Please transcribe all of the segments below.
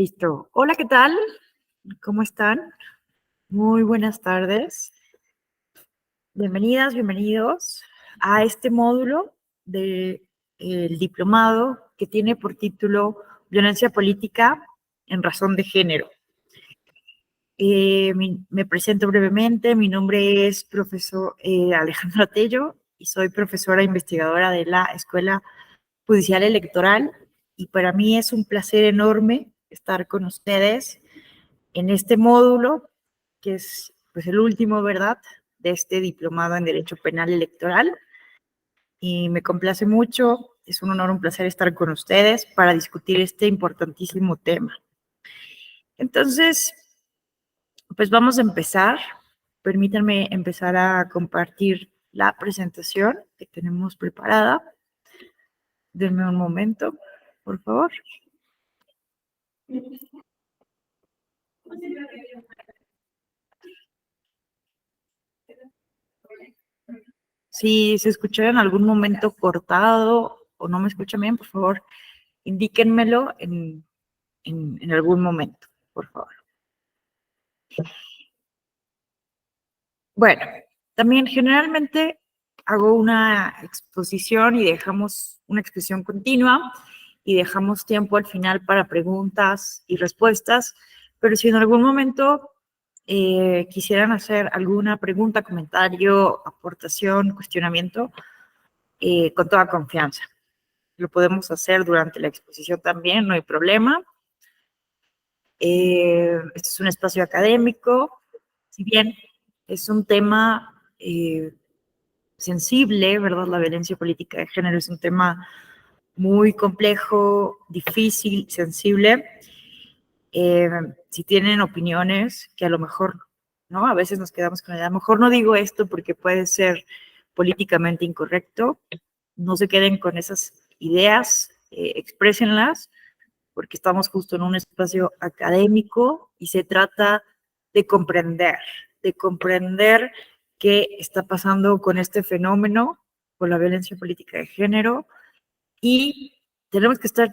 Listo. Hola, ¿qué tal? ¿Cómo están? Muy buenas tardes. Bienvenidas, bienvenidos a este módulo del diplomado que tiene por título Violencia Política en Razón de Género. Me presento brevemente. Mi nombre es profesor Alejandra Tello y soy profesora investigadora de la Escuela Judicial Electoral, y para mí es un placer enorme estar con ustedes en este módulo, que es pues el último, ¿verdad?, de este diplomado en Derecho Penal Electoral. Y me complace mucho, es un honor, un placer estar con ustedes para discutir este importantísimo tema. Entonces, pues vamos a empezar. Permítanme empezar a compartir la presentación que tenemos preparada. Denme un momento, por favor. Si se escuchó en algún momento cortado o no me escuchan bien, por favor, indíquenmelo en algún momento, por favor. Bueno, también generalmente hago una exposición y dejamos una exposición continua y dejamos tiempo al final para preguntas y respuestas, pero si en algún momento quisieran hacer alguna pregunta, comentario, aportación, cuestionamiento, con toda confianza. Lo podemos hacer durante la exposición también, no hay problema. Este es un espacio académico, si bien es un tema sensible, ¿verdad? La violencia política de género es un tema muy complejo, difícil, sensible. Si tienen opiniones que a lo mejor, ¿no? A veces nos quedamos con la idea, a lo mejor no digo esto porque puede ser políticamente incorrecto, no se queden con esas ideas, exprésenlas, porque estamos justo en un espacio académico y se trata de comprender qué está pasando con este fenómeno, con la violencia política de género, y tenemos que estar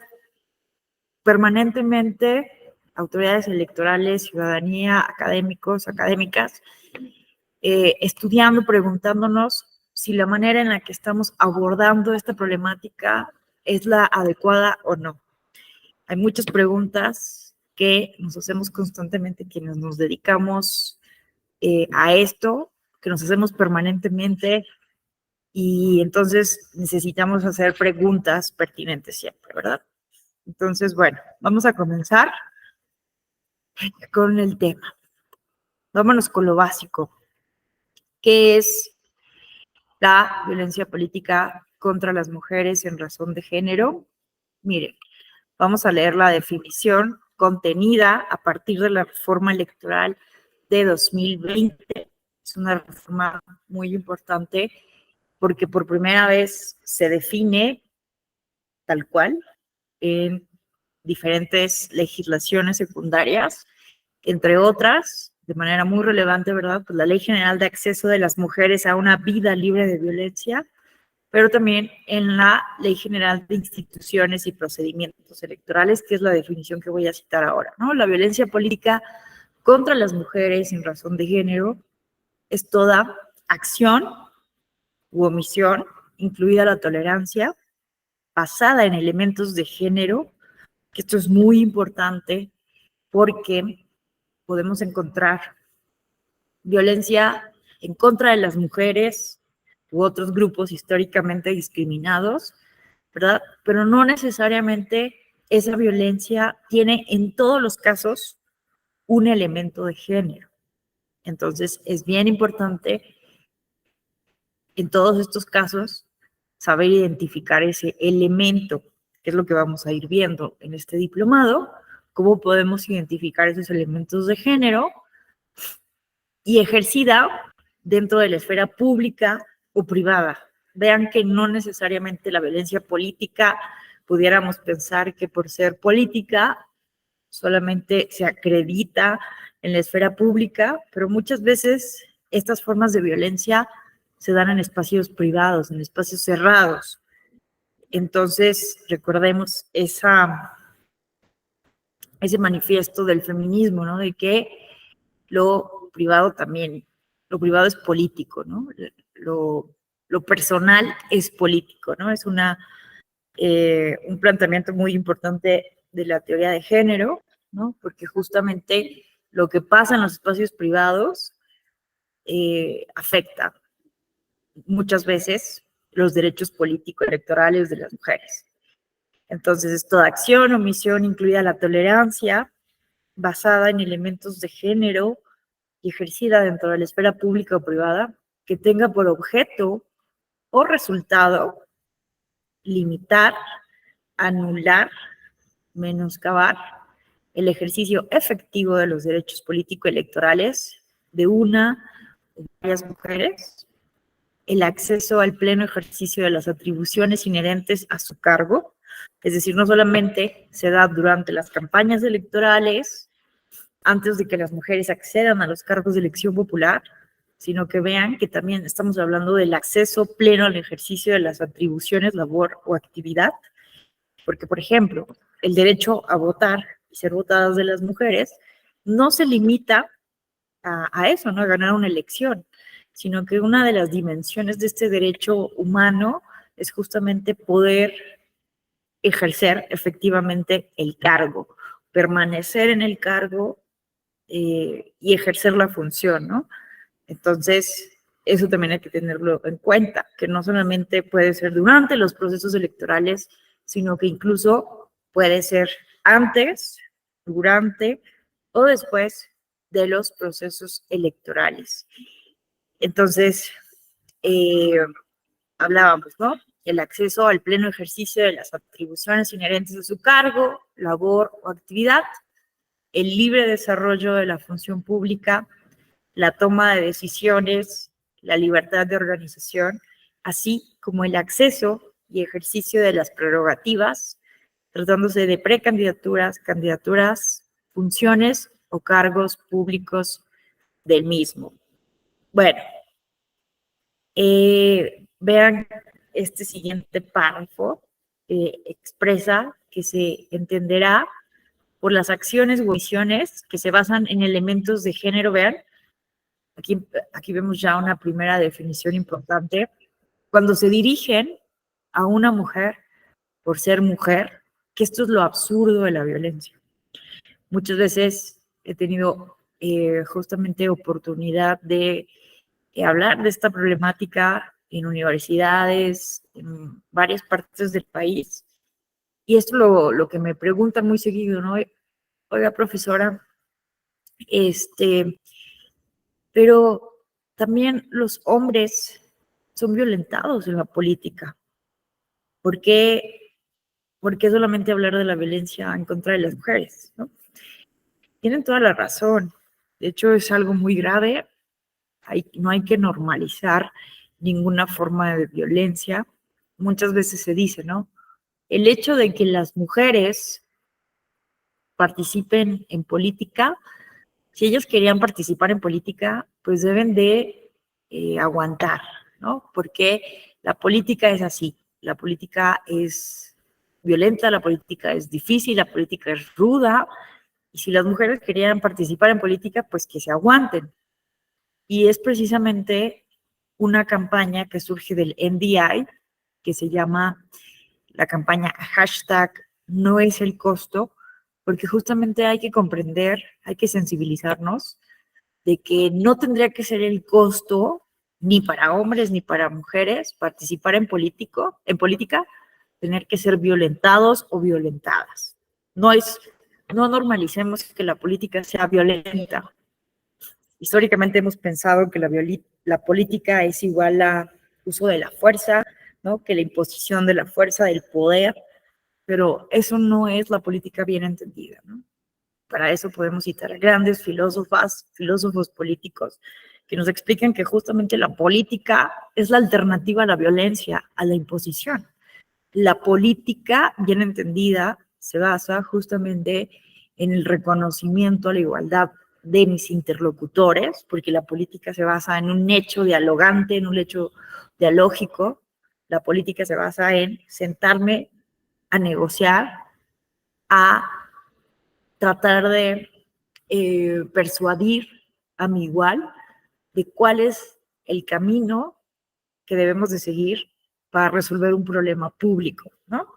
permanentemente, autoridades electorales, ciudadanía, académicos, académicas, estudiando, preguntándonos si la manera en la que estamos abordando esta problemática es la adecuada o no. Hay muchas preguntas que nos hacemos constantemente quienes nos dedicamos a esto, que nos hacemos permanentemente, y entonces necesitamos hacer preguntas pertinentes siempre, ¿verdad? Entonces, bueno, vamos a comenzar con el tema. Vámonos con lo básico. ¿Qué es la violencia política contra las mujeres en razón de género? Miren, vamos a leer la definición contenida a partir de la reforma electoral de 2020. Es una reforma muy importante porque por primera vez se define tal cual en diferentes legislaciones secundarias, entre otras, de manera muy relevante, ¿verdad? Pues la Ley General de Acceso de las Mujeres a una Vida Libre de Violencia, pero también en la Ley General de Instituciones y Procedimientos Electorales, que es la definición que voy a citar ahora, ¿no? La violencia política contra las mujeres en razón de género es toda acción u omisión, incluida la tolerancia, basada en elementos de género, que esto es muy importante porque podemos encontrar violencia en contra de las mujeres u otros grupos históricamente discriminados, ¿verdad? Pero no necesariamente esa violencia tiene en todos los casos un elemento de género. Entonces, es bien importante en todos estos casos saber identificar ese elemento, que es lo que vamos a ir viendo en este diplomado, cómo podemos identificar esos elementos de género y ejercida dentro de la esfera pública o privada. Vean que no necesariamente la violencia política pudiéramos pensar que por ser política solamente se acredita en la esfera pública, pero muchas veces estas formas de violencia se dan en espacios privados, en espacios cerrados. Entonces, recordemos ese manifiesto del feminismo, ¿no? De que lo privado también, lo privado es político, ¿no? Lo personal es político, ¿no? Es un planteamiento muy importante de la teoría de género, ¿no? Porque justamente lo que pasa en los espacios privados afecta muchas veces los derechos políticos electorales de las mujeres. Entonces, es toda acción, omisión, incluida la tolerancia, basada en elementos de género y ejercida dentro de la esfera pública o privada, que tenga por objeto o resultado limitar, anular, menoscabar el ejercicio efectivo de los derechos político-electorales de una o varias mujeres, el acceso al pleno ejercicio de las atribuciones inherentes a su cargo, es decir, no solamente se da durante las campañas electorales, antes de que las mujeres accedan a los cargos de elección popular, sino que vean que también estamos hablando del acceso pleno al ejercicio de las atribuciones, labor o actividad, porque, por ejemplo, el derecho a votar y ser votadas de las mujeres no se limita a eso, ¿no? A ganar una elección, sino que una de las dimensiones de este derecho humano es justamente poder ejercer efectivamente el cargo, permanecer en el cargo y ejercer la función, ¿no? Entonces, eso también hay que tenerlo en cuenta, que no solamente puede ser durante los procesos electorales, sino que incluso puede ser antes, durante o después de los procesos electorales. Entonces, eh, hablábamos, ¿no? El acceso al pleno ejercicio de las atribuciones inherentes a su cargo, labor o actividad, el libre desarrollo de la función pública, la toma de decisiones, la libertad de organización, así como el acceso y ejercicio de las prerrogativas, tratándose de precandidaturas, candidaturas, funciones o cargos públicos del mismo. Bueno, vean este siguiente párrafo, expresa que se entenderá por las acciones o omisiones que se basan en elementos de género. Vean, aquí vemos ya una primera definición importante. Cuando se dirigen a una mujer por ser mujer, que esto es lo absurdo de la violencia. Muchas veces he tenido justamente oportunidad de hablar de esta problemática en universidades, en varias partes del país. Y esto lo que me preguntan muy seguido, ¿no? Oiga, profesora, pero también los hombres son violentados en la política. ¿Por qué solamente hablar de la violencia en contra de las mujeres, ¿no? Tienen toda la razón. De hecho, es algo muy grave. No hay que normalizar ninguna forma de violencia. Muchas veces se dice, ¿no? El hecho de que las mujeres participen en política, si ellos querían participar en política, pues deben de aguantar, ¿no? Porque la política es así, la política es violenta, la política es difícil, la política es ruda, y si las mujeres querían participar en política, pues que se aguanten. Y es precisamente una campaña que surge del NDI, que se llama la campaña hashtag no es el costo, porque justamente hay que comprender, hay que sensibilizarnos de que no tendría que ser el costo ni para hombres ni para mujeres participar en política, tener que ser violentados o violentadas. No normalicemos que la política sea violenta. Históricamente hemos pensado que la política es igual a uso de la fuerza, ¿no? Que la imposición de la fuerza, del poder, pero eso no es la política bien entendida, ¿no? Para eso podemos citar grandes filósofos políticos, que nos explican que justamente la política es la alternativa a la violencia, a la imposición. La política, bien entendida, se basa justamente en el reconocimiento a la igualdad de mis interlocutores, porque la política se basa en un hecho dialogante, en un hecho dialógico. La política se basa en sentarme a negociar, a tratar de persuadir a mi igual de cuál es el camino que debemos de seguir para resolver un problema público, ¿no?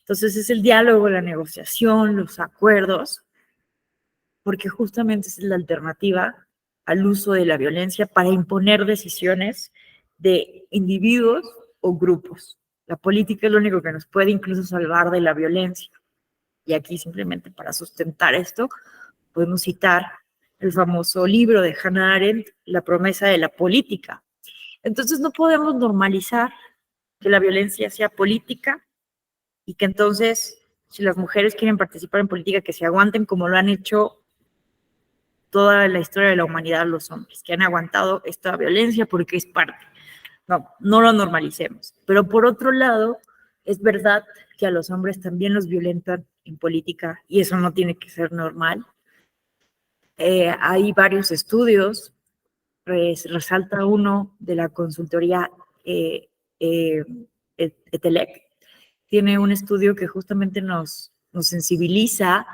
Entonces es el diálogo, la negociación, los acuerdos, porque justamente es la alternativa al uso de la violencia para imponer decisiones de individuos o grupos. La política es lo único que nos puede incluso salvar de la violencia. Y aquí simplemente para sustentar esto, podemos citar el famoso libro de Hannah Arendt, La promesa de la política. Entonces no podemos normalizar que la violencia sea política y que entonces, si las mujeres quieren participar en política, que se aguanten como lo han hecho toda la historia de la humanidad los hombres, que han aguantado esta violencia porque es parte. No, no lo normalicemos. Pero por otro lado, es verdad que a los hombres también los violentan en política y eso no tiene que ser normal. Hay varios estudios, resalta uno de la consultoría ETELEC, tiene un estudio que justamente nos sensibiliza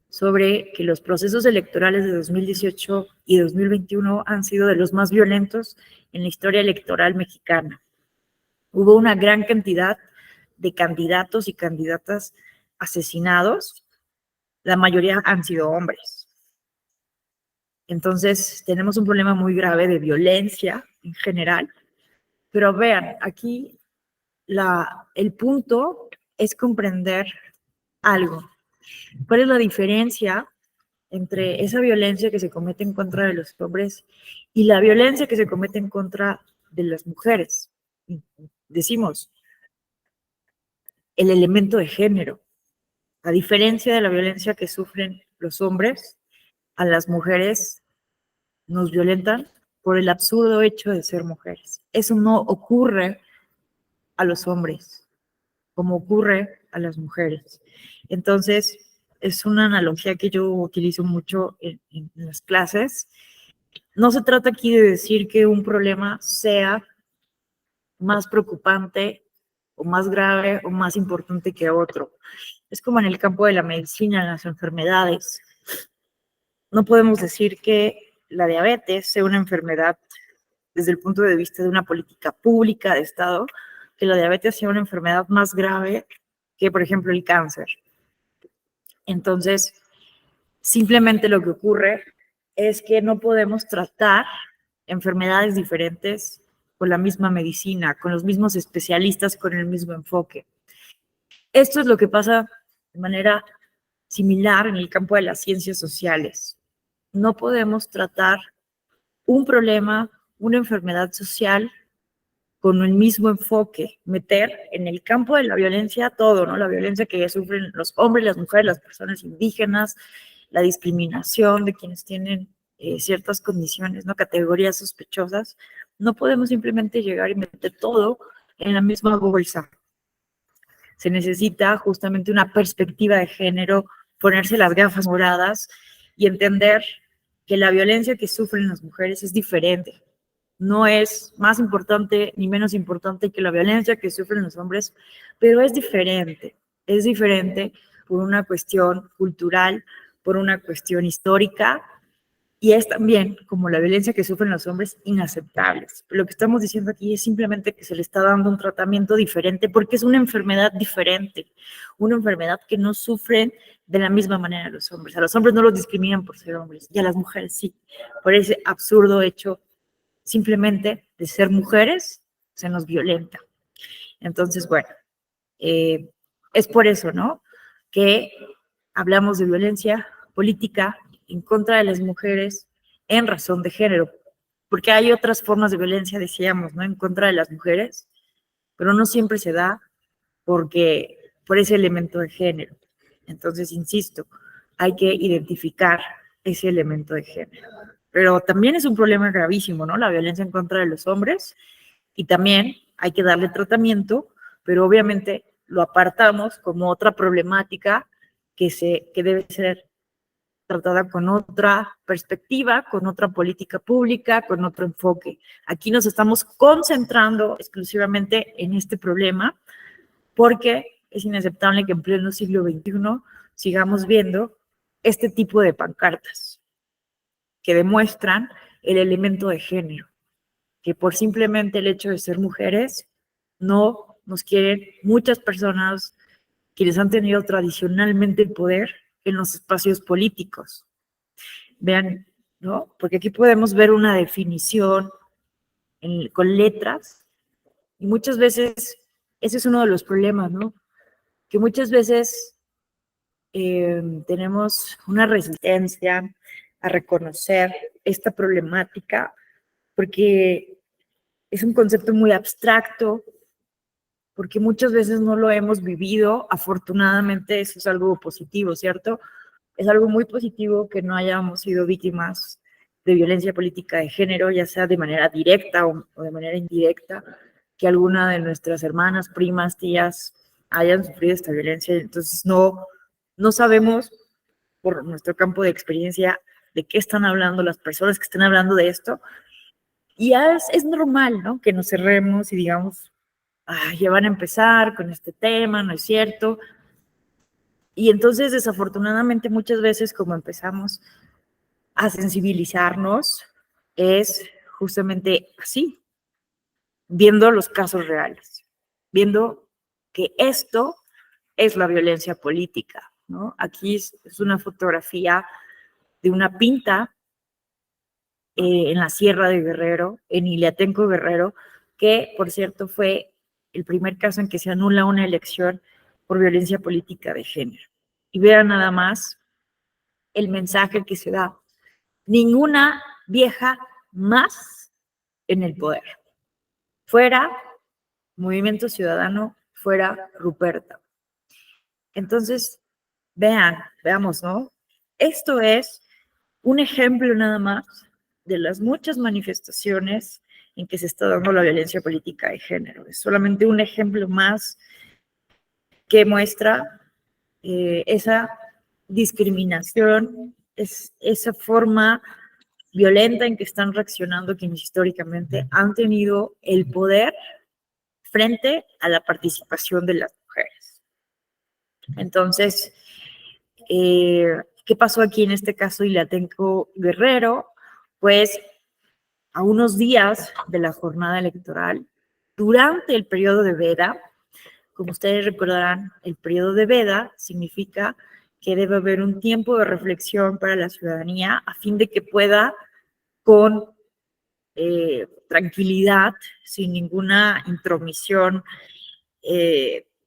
sobre que los procesos electorales de 2018 y 2021 han sido de los más violentos en la historia electoral mexicana. Hubo una gran cantidad de candidatos y candidatas asesinados, la mayoría han sido hombres. Entonces, tenemos un problema muy grave de violencia en general, pero vean, aquí el punto es comprender algo. ¿Cuál es la diferencia entre esa violencia que se comete en contra de los hombres y la violencia que se comete en contra de las mujeres? Decimos, el elemento de género. A diferencia de la violencia que sufren los hombres, a las mujeres nos violentan por el absurdo hecho de ser mujeres. Eso no ocurre a los hombres, como ocurre a las mujeres. Entonces, es una analogía que yo utilizo mucho en las clases. No se trata aquí de decir que un problema sea más preocupante o más grave o más importante que otro. Es como en el campo de la medicina, en las enfermedades. No podemos decir que la diabetes sea una enfermedad desde el punto de vista de una política pública de Estado, que la diabetes sea una enfermedad más grave que, por ejemplo, el cáncer. Entonces, simplemente lo que ocurre es que no podemos tratar enfermedades diferentes con la misma medicina, con los mismos especialistas, con el mismo enfoque. Esto es lo que pasa de manera similar en el campo de las ciencias sociales. No podemos tratar un problema, una enfermedad social con el mismo enfoque, meter en el campo de la violencia todo, ¿no? La violencia que sufren los hombres, las mujeres, las personas indígenas, la discriminación de quienes tienen ciertas condiciones, ¿no? Categorías sospechosas. No podemos simplemente llegar y meter todo en la misma bolsa. Se necesita justamente una perspectiva de género, ponerse las gafas moradas y entender que la violencia que sufren las mujeres es diferente. No es más importante ni menos importante que la violencia que sufren los hombres, pero es diferente. Es diferente por una cuestión cultural, por una cuestión histórica, y es también, como la violencia que sufren los hombres, inaceptables. Lo que estamos diciendo aquí es simplemente que se le está dando un tratamiento diferente porque es una enfermedad diferente, una enfermedad que no sufren de la misma manera los hombres. A los hombres no los discriminan por ser hombres y a las mujeres sí, por ese absurdo hecho simplemente de ser mujeres se nos violenta. Entonces, bueno, es por eso, ¿no? Que hablamos de violencia política en contra de las mujeres en razón de género, porque hay otras formas de violencia, decíamos, ¿no? En contra de las mujeres, pero no siempre se da por ese elemento de género. Entonces, insisto, hay que identificar ese elemento de género. Pero también es un problema gravísimo, ¿no? La violencia en contra de los hombres, y también hay que darle tratamiento, pero obviamente lo apartamos como otra problemática que debe ser tratada con otra perspectiva, con otra política pública, con otro enfoque. Aquí nos estamos concentrando exclusivamente en este problema porque es inaceptable que en pleno siglo XXI sigamos viendo este tipo de pancartas que demuestran el elemento de género, que por simplemente el hecho de ser mujeres no nos quieren muchas personas quienes han tenido tradicionalmente el poder en los espacios políticos. Vean, ¿no? Porque aquí podemos ver una definición con letras y muchas veces ese es uno de los problemas, ¿no? Que muchas veces tenemos una resistencia a reconocer esta problemática porque es un concepto muy abstracto, porque muchas veces no lo hemos vivido. Afortunadamente eso es algo positivo, ¿cierto? Es algo muy positivo que no hayamos sido víctimas de violencia política de género, ya sea de manera directa o de manera indirecta, que alguna de nuestras hermanas, primas, tías hayan sufrido esta violencia. Entonces no sabemos por nuestro campo de experiencia de qué están hablando las personas que están hablando de esto. Y es normal, ¿no? Que nos cerremos y digamos, ya van a empezar con este tema, ¿no es cierto? Y entonces, desafortunadamente, muchas veces como empezamos a sensibilizarnos, es justamente así, viendo los casos reales, viendo que esto es la violencia política, ¿no? Aquí es una fotografía de una pinta en la Sierra de Guerrero, en Iliatenco, Guerrero, que, por cierto, fue el primer caso en que se anula una elección por violencia política de género. Y vean nada más el mensaje que se da. Ninguna vieja más en el poder. Fuera Movimiento Ciudadano, fuera Ruperta. Entonces, veamos, ¿no? Esto es un ejemplo nada más de las muchas manifestaciones en que se está dando la violencia política de género. Es solamente un ejemplo más que muestra esa discriminación, esa forma violenta en que están reaccionando quienes históricamente han tenido el poder frente a la participación de las mujeres. Entonces, ¿qué pasó aquí en este caso Iliatenco Guerrero? Pues a unos días de la jornada electoral, durante el periodo de veda, como ustedes recordarán, el periodo de veda significa que debe haber un tiempo de reflexión para la ciudadanía a fin de que pueda con tranquilidad, sin ninguna intromisión,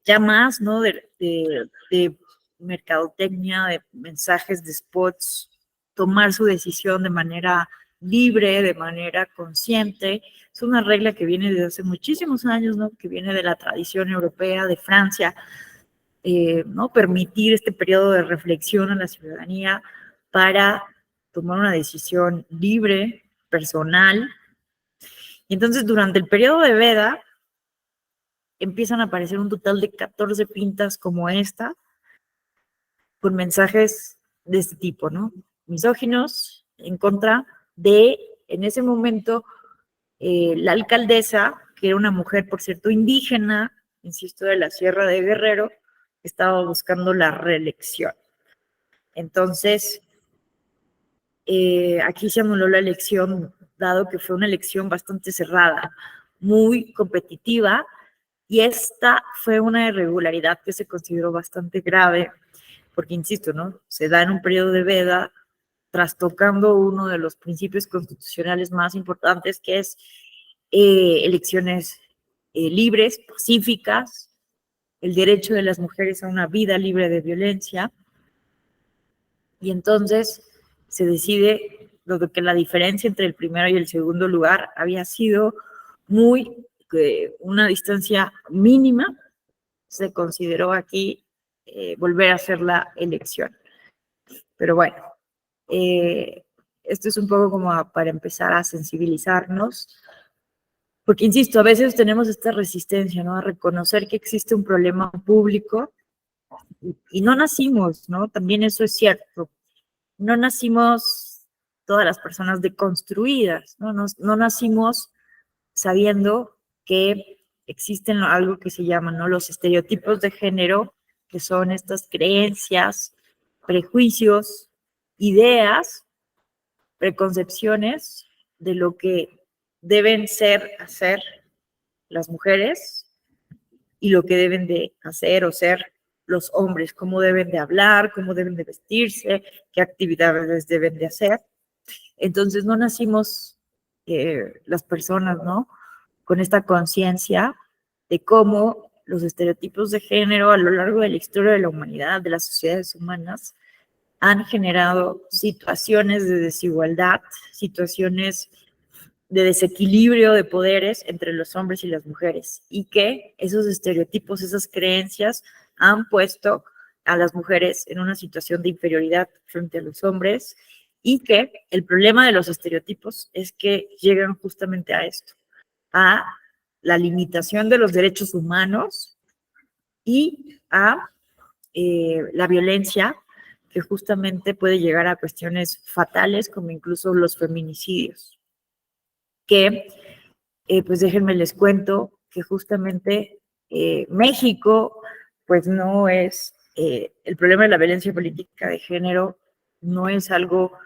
ya más, ¿no? De mercadotecnia, de mensajes, de spots, tomar su decisión de manera libre, de manera consciente. Es una regla que viene desde hace muchísimos años, ¿no? Que viene de la tradición europea, de Francia, ¿no? Permitir este periodo de reflexión a la ciudadanía para tomar una decisión libre, personal. Y entonces, durante el periodo de veda, empiezan a aparecer un total de 14 pintas como esta, con mensajes de este tipo, ¿no? Misóginos, en contra de, en ese momento, la alcaldesa, que era una mujer, por cierto, indígena, insisto, de la Sierra de Guerrero, estaba buscando la reelección. Entonces, aquí se anuló la elección, dado que fue una elección bastante cerrada, muy competitiva, y esta fue una irregularidad que se consideró bastante grave, porque, insisto, ¿no? Se da en un periodo de veda, trastocando uno de los principios constitucionales más importantes, que es elecciones libres, pacíficas, el derecho de las mujeres a una vida libre de violencia, y entonces se decide lo que la diferencia entre el primero y el segundo lugar había sido una distancia mínima. Se consideró aquí volver a hacer la elección. Pero bueno, esto es un poco como para empezar a sensibilizarnos, porque insisto, a veces tenemos esta resistencia, ¿no? A reconocer que existe un problema público y no nacimos, ¿no? También eso es cierto. No nacimos todas las personas deconstruidas, ¿no? No nacimos sabiendo que existen algo que se llaman, ¿no? Los estereotipos de género, que son estas creencias, prejuicios ideas, preconcepciones de lo que deben ser, hacer las mujeres y lo que deben de hacer o ser los hombres, cómo deben de hablar, cómo deben de vestirse, qué actividades deben de hacer. Entonces no nacimos las personas, ¿no? Con esta conciencia de cómo los estereotipos de género a lo largo de la historia de la humanidad, de las sociedades humanas, han generado situaciones de desigualdad, situaciones de desequilibrio de poderes entre los hombres y las mujeres, y que esos estereotipos, esas creencias han puesto a las mujeres en una situación de inferioridad frente a los hombres, y que el problema de los estereotipos es que llegan justamente a esto, a la limitación de los derechos humanos y a la violencia, que justamente puede llegar a cuestiones fatales como incluso los feminicidios, que pues déjenme les cuento que justamente México pues no es, el problema de la violencia política de género no es algo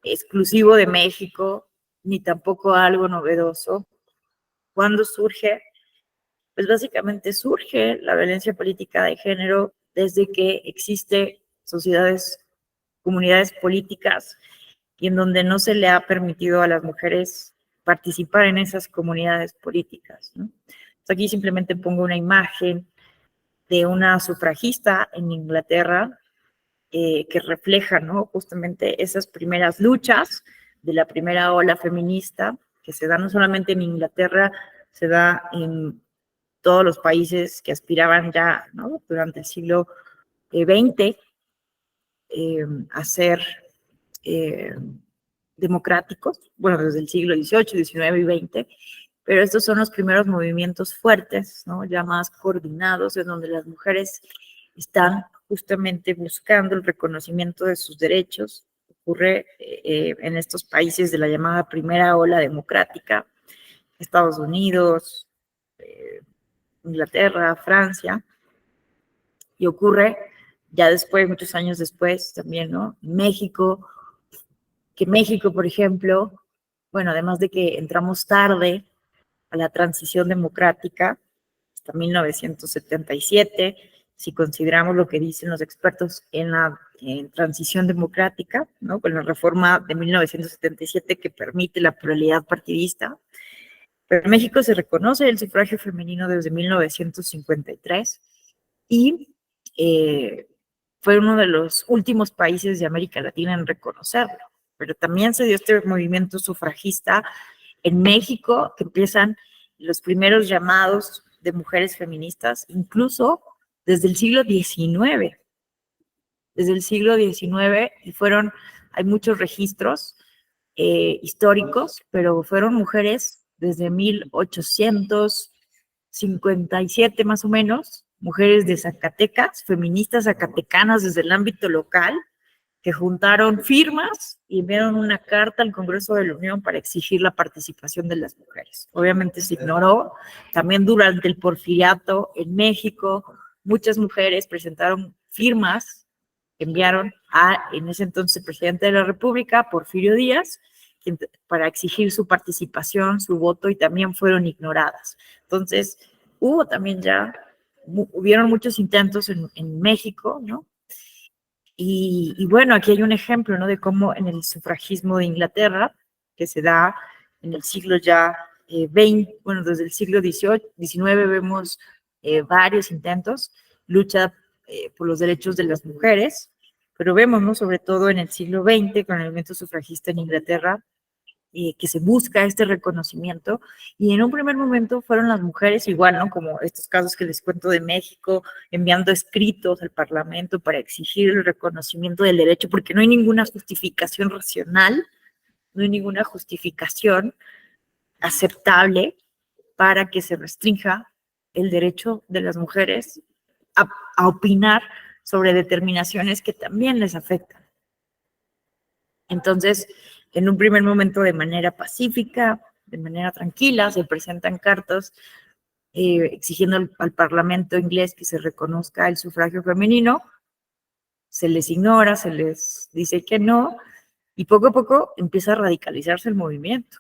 exclusivo de México, ni tampoco algo novedoso. ¿Cuándo surge? Pues básicamente surge la violencia política de género desde que existe sociedades, comunidades políticas, y en donde no se le ha permitido a las mujeres participar en esas comunidades políticas, ¿no? Entonces aquí simplemente pongo una imagen de una sufragista en Inglaterra que refleja, ¿no? Justamente esas primeras luchas de la primera ola feminista que se da no solamente en Inglaterra, se da en todos los países que aspiraban ya, ¿no? Durante el siglo XX a ser democráticos, bueno, desde el siglo XVIII, XIX y XX, pero estos son los primeros movimientos fuertes, ¿no? Ya más coordinados, en donde las mujeres están justamente buscando el reconocimiento de sus derechos. Ocurre en estos países de la llamada primera ola democrática, Estados Unidos, Inglaterra, Francia, y ocurre ya después, muchos años después también, ¿no? México, que México, por ejemplo, bueno, además de que entramos tarde a la transición democrática, hasta 1977, si consideramos lo que dicen los expertos en la transición democrática, ¿no? Con la reforma de 1977 que permite la pluralidad partidista. Pero en México se reconoce el sufragio femenino desde 1953 y fue uno de los últimos países de América Latina en reconocerlo. Pero también se dio este movimiento sufragista en México, que empiezan los primeros llamados de mujeres feministas, incluso desde el siglo XIX. Desde el siglo XIX, y hay muchos registros históricos, pero fueron mujeres desde 1857 más o menos, mujeres de Zacatecas, feministas zacatecanas desde el ámbito local, que juntaron firmas y enviaron una carta al Congreso de la Unión para exigir la participación de las mujeres. Obviamente se ignoró. También durante el porfiriato en México, muchas mujeres presentaron firmas que enviaron en ese entonces presidente de la República, Porfirio Díaz, para exigir su participación, su voto, y también fueron ignoradas. Entonces, hubieron muchos intentos en México, ¿no? Y bueno, aquí hay un ejemplo, ¿no? De cómo en el sufragismo de Inglaterra, que se da en el siglo ya XX, bueno, desde el siglo XVIII, XIX vemos varios intentos, lucha por los derechos de las mujeres, pero vemos, ¿no? Sobre todo en el siglo XX, con el movimiento sufragista en Inglaterra, que se busca este reconocimiento, y en un primer momento fueron las mujeres igual, ¿no? Como estos casos que les cuento de México, enviando escritos al Parlamento para exigir el reconocimiento del derecho, porque no hay ninguna justificación racional, no hay ninguna justificación aceptable para que se restrinja el derecho de las mujeres a opinar sobre determinaciones que también les afectan. Entonces, en un primer momento, de manera pacífica, de manera tranquila, se presentan cartas exigiendo al Parlamento inglés que se reconozca el sufragio femenino, se les ignora, se les dice que no, y poco a poco empieza a radicalizarse el movimiento.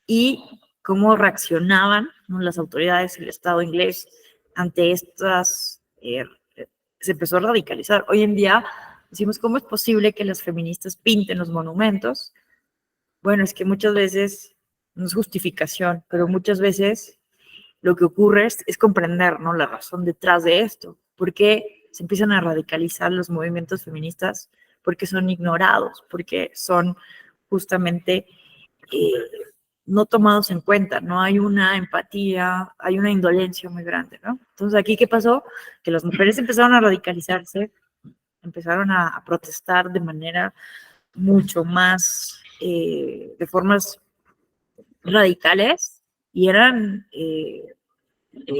Y cómo reaccionaban, ¿no?, las autoridades, el Estado inglés, ante estas, se empezó a radicalizar. Hoy en día decimos, ¿cómo es posible que las feministas pinten los monumentos? Bueno, es que muchas veces no es justificación, pero muchas veces lo que ocurre es comprender, ¿no?, la razón detrás de esto. ¿Por qué se empiezan a radicalizar los movimientos feministas? Porque son ignorados, porque son justamente no tomados en cuenta, no hay una empatía, hay una indolencia muy grande, ¿no? Entonces, ¿aquí qué pasó? Que las mujeres empezaron a radicalizarse, empezaron a protestar de manera mucho más, de formas radicales, y eran,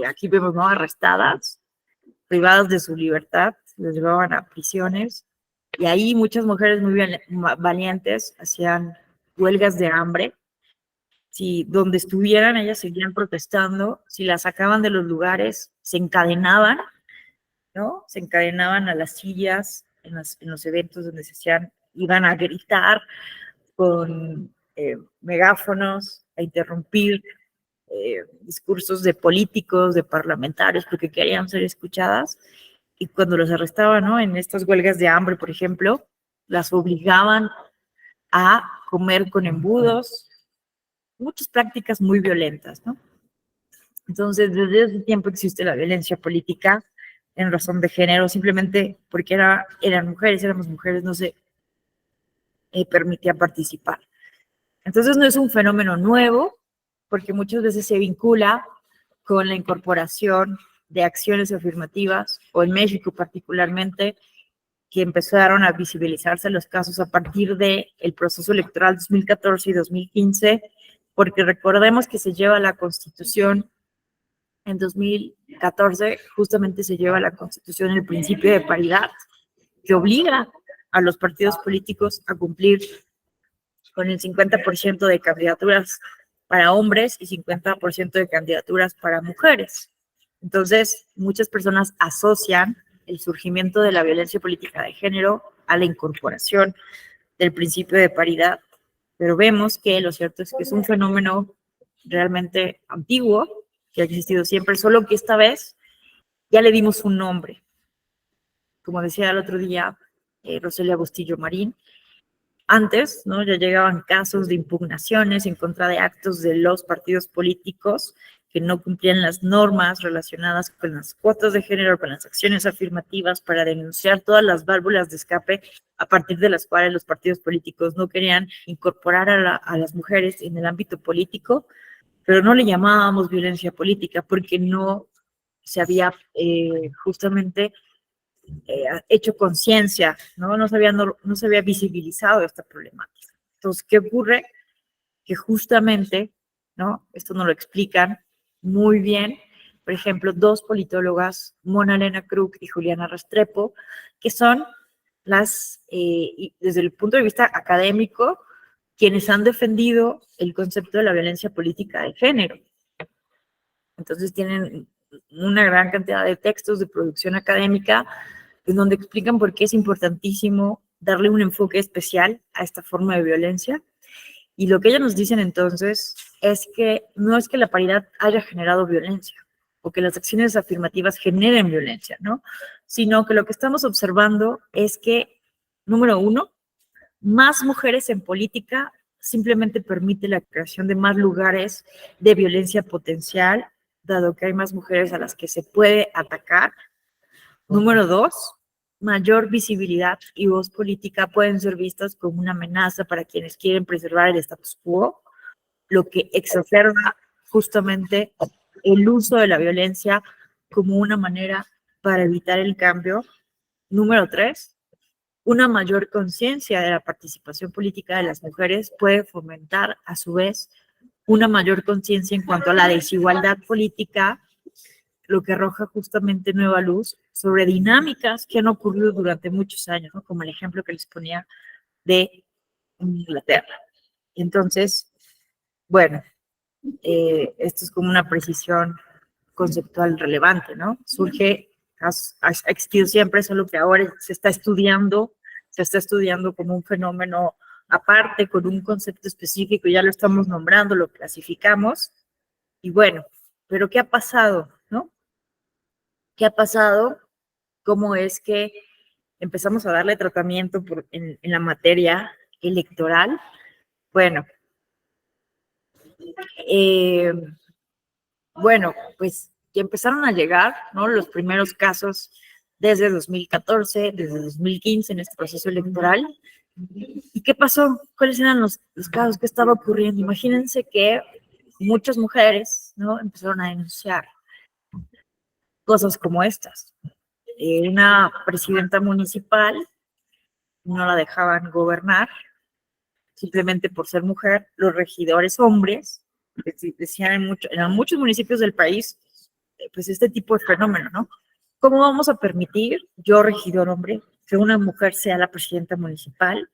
aquí vemos, ¿no?, arrestadas, privadas de su libertad, les llevaban a prisiones, y ahí muchas mujeres muy valientes hacían huelgas de hambre. Si donde estuvieran ellas seguían protestando, si las sacaban de los lugares, se encadenaban, ¿no? Se encadenaban a las sillas en los eventos donde se hacían, iban a gritar con megáfonos, a interrumpir discursos de políticos, de parlamentarios, porque querían ser escuchadas. Y cuando los arrestaban, ¿no?, en estas huelgas de hambre, por ejemplo, las obligaban a comer con embudos, muchas prácticas muy violentas, ¿no? Entonces, desde ese tiempo existe la violencia política en razón de género, simplemente porque eran mujeres, éramos mujeres, no se permitía participar. Entonces, no es un fenómeno nuevo, porque muchas veces se vincula con la incorporación de acciones afirmativas, o en México particularmente, que empezaron a visibilizarse los casos a partir del proceso electoral 2014 y 2015, porque recordemos que se lleva la Constitución en 2014, justamente se lleva la Constitución el principio de paridad, que obliga a los partidos políticos a cumplir con el 50% de candidaturas para hombres y 50% de candidaturas para mujeres. Entonces, muchas personas asocian el surgimiento de la violencia política de género a la incorporación del principio de paridad, pero vemos que lo cierto es que es un fenómeno realmente antiguo, que ha existido siempre, solo que esta vez ya le dimos un nombre. Como decía el otro día Roselia Bustillo Marín, antes, ¿no?, ya llegaban casos de impugnaciones en contra de actos de los partidos políticos que no cumplían las normas relacionadas con las cuotas de género, con las acciones afirmativas, para denunciar todas las válvulas de escape a partir de las cuales los partidos políticos no querían incorporar a las mujeres en el ámbito político, pero no le llamábamos violencia política porque no se había justamente hecho conciencia, ¿no? No se había visibilizado esta problemática. Entonces, ¿qué ocurre? Que justamente, ¿no?, esto nos lo explican muy bien, por ejemplo, dos politólogas, Mona Elena Krug y Juliana Restrepo, que son desde el punto de vista académico, quienes han defendido el concepto de la violencia política de género. Entonces tienen una gran cantidad de textos de producción académica en donde explican por qué es importantísimo darle un enfoque especial a esta forma de violencia. Y lo que ellas nos dicen entonces es que no es que la paridad haya generado violencia o que las acciones afirmativas generen violencia, ¿no? Sino que lo que estamos observando es que, número uno, más mujeres en política simplemente permite la creación de más lugares de violencia potencial, dado que hay más mujeres a las que se puede atacar. Número dos, mayor visibilidad y voz política pueden ser vistas como una amenaza para quienes quieren preservar el status quo, lo que exacerba justamente el uso de la violencia como una manera para evitar el cambio. Número tres, una mayor conciencia de la participación política de las mujeres puede fomentar, a su vez, una mayor conciencia en cuanto a la desigualdad política, lo que arroja justamente nueva luz sobre dinámicas que han ocurrido durante muchos años, ¿no?, como el ejemplo que les ponía de Inglaterra. Entonces, bueno, esto es como una precisión conceptual relevante, ¿no? Surge ha existido siempre, solo que ahora se está estudiando como un fenómeno aparte, con un concepto específico, ya lo estamos nombrando, lo clasificamos, y bueno, pero ¿qué ha pasado, no? ¿Qué ha pasado? ¿Cómo es que empezamos a darle tratamiento en la materia electoral? Bueno, eh, pues ya empezaron a llegar, ¿no? Los primeros casos desde 2014, desde 2015 en este proceso electoral. ¿Y qué pasó? ¿Cuáles eran los casos que estaba ocurriendo? Imagínense que muchas mujeres, ¿no? Empezaron a denunciar cosas como estas. Una presidenta municipal no la dejaban gobernar simplemente por ser mujer. Los regidores hombres decían en muchos municipios del país, pues este tipo de fenómeno, ¿no? ¿Cómo vamos a permitir, yo regidor hombre, que una mujer sea la presidenta municipal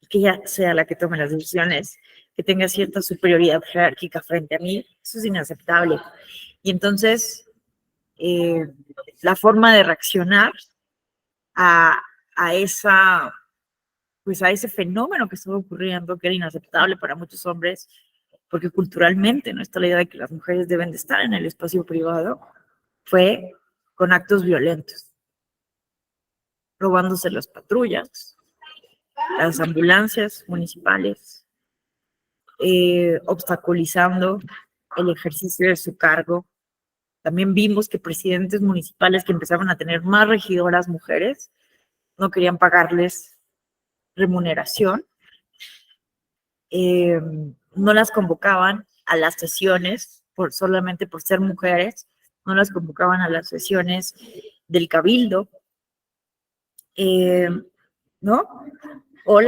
y que ella sea la que tome las decisiones, que tenga cierta superioridad jerárquica frente a mí? Eso es inaceptable. Y entonces, la forma de reaccionar a, a esa, pues a ese fenómeno que estaba ocurriendo, que era inaceptable para muchos hombres, porque culturalmente no está la idea de que las mujeres deben de estar en el espacio privado, fue con actos violentos, robándose las patrullas, las ambulancias municipales, obstaculizando el ejercicio de su cargo. También vimos que presidentes municipales que empezaban a tener más regidoras mujeres no querían pagarles remuneración, no las convocaban a las sesiones solamente por ser mujeres, no las convocaban a las sesiones del cabildo, ¿no? O,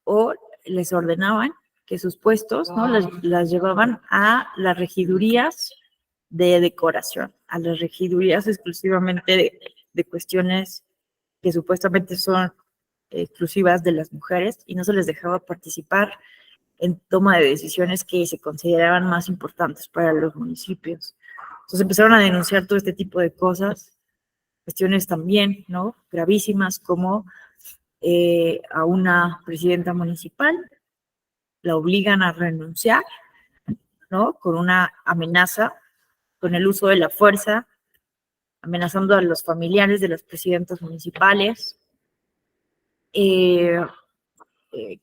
o les ordenaban que sus puestos, ¿no? Las llevaban a las regidurías de decoración, a las regidurías exclusivamente de cuestiones que supuestamente son exclusivas de las mujeres, y no se les dejaba participar en toma de decisiones que se consideraban más importantes para los municipios. Entonces empezaron a denunciar todo este tipo de cosas, cuestiones también, ¿no? Gravísimas, como a una presidenta municipal la obligan a renunciar, ¿no? Con una amenaza, con el uso de la fuerza, amenazando a los familiares de las presidentas municipales, eh,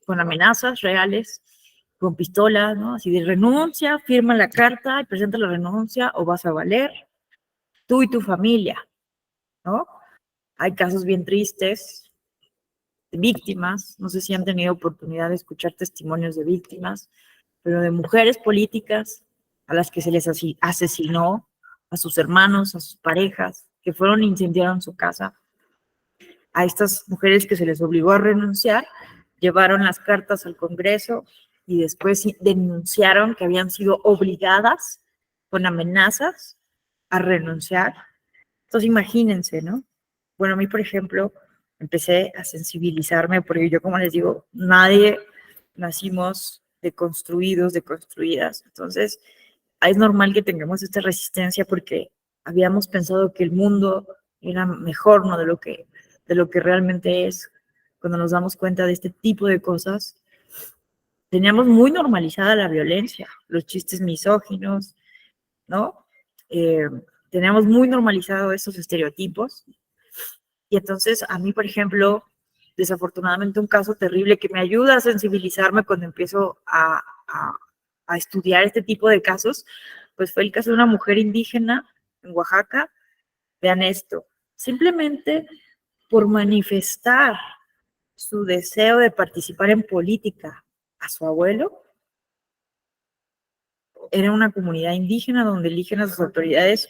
con amenazas reales, con pistolas, ¿no? Así de renuncia, firma la carta y presenta la renuncia o vas a valer, tú y tu familia, ¿no? Hay casos bien tristes de víctimas, no sé si han tenido oportunidad de escuchar testimonios de víctimas, pero de mujeres políticas a las que se les asesinó, a sus hermanos, a sus parejas, que fueron e incendiaron su casa. A estas mujeres que se les obligó a renunciar, llevaron las cartas al Congreso y después denunciaron que habían sido obligadas con amenazas a renunciar. Entonces imagínense, ¿no? Bueno, a mí, por ejemplo, empecé a sensibilizarme porque yo, como les digo, nadie nacimos deconstruidos, deconstruidas. Entonces, es normal que tengamos esta resistencia porque habíamos pensado que el mundo era mejor, ¿no? De lo que realmente es. Cuando nos damos cuenta de este tipo de cosas, teníamos muy normalizada la violencia, los chistes misóginos, ¿no? Teníamos muy normalizado esos estereotipos. Y entonces a mí, por ejemplo, desafortunadamente un caso terrible que me ayuda a sensibilizarme cuando empiezo a estudiar este tipo de casos, pues fue el caso de una mujer indígena en Oaxaca. Vean esto, simplemente por manifestar su deseo de participar en política a su abuelo, era una comunidad indígena donde eligen a sus autoridades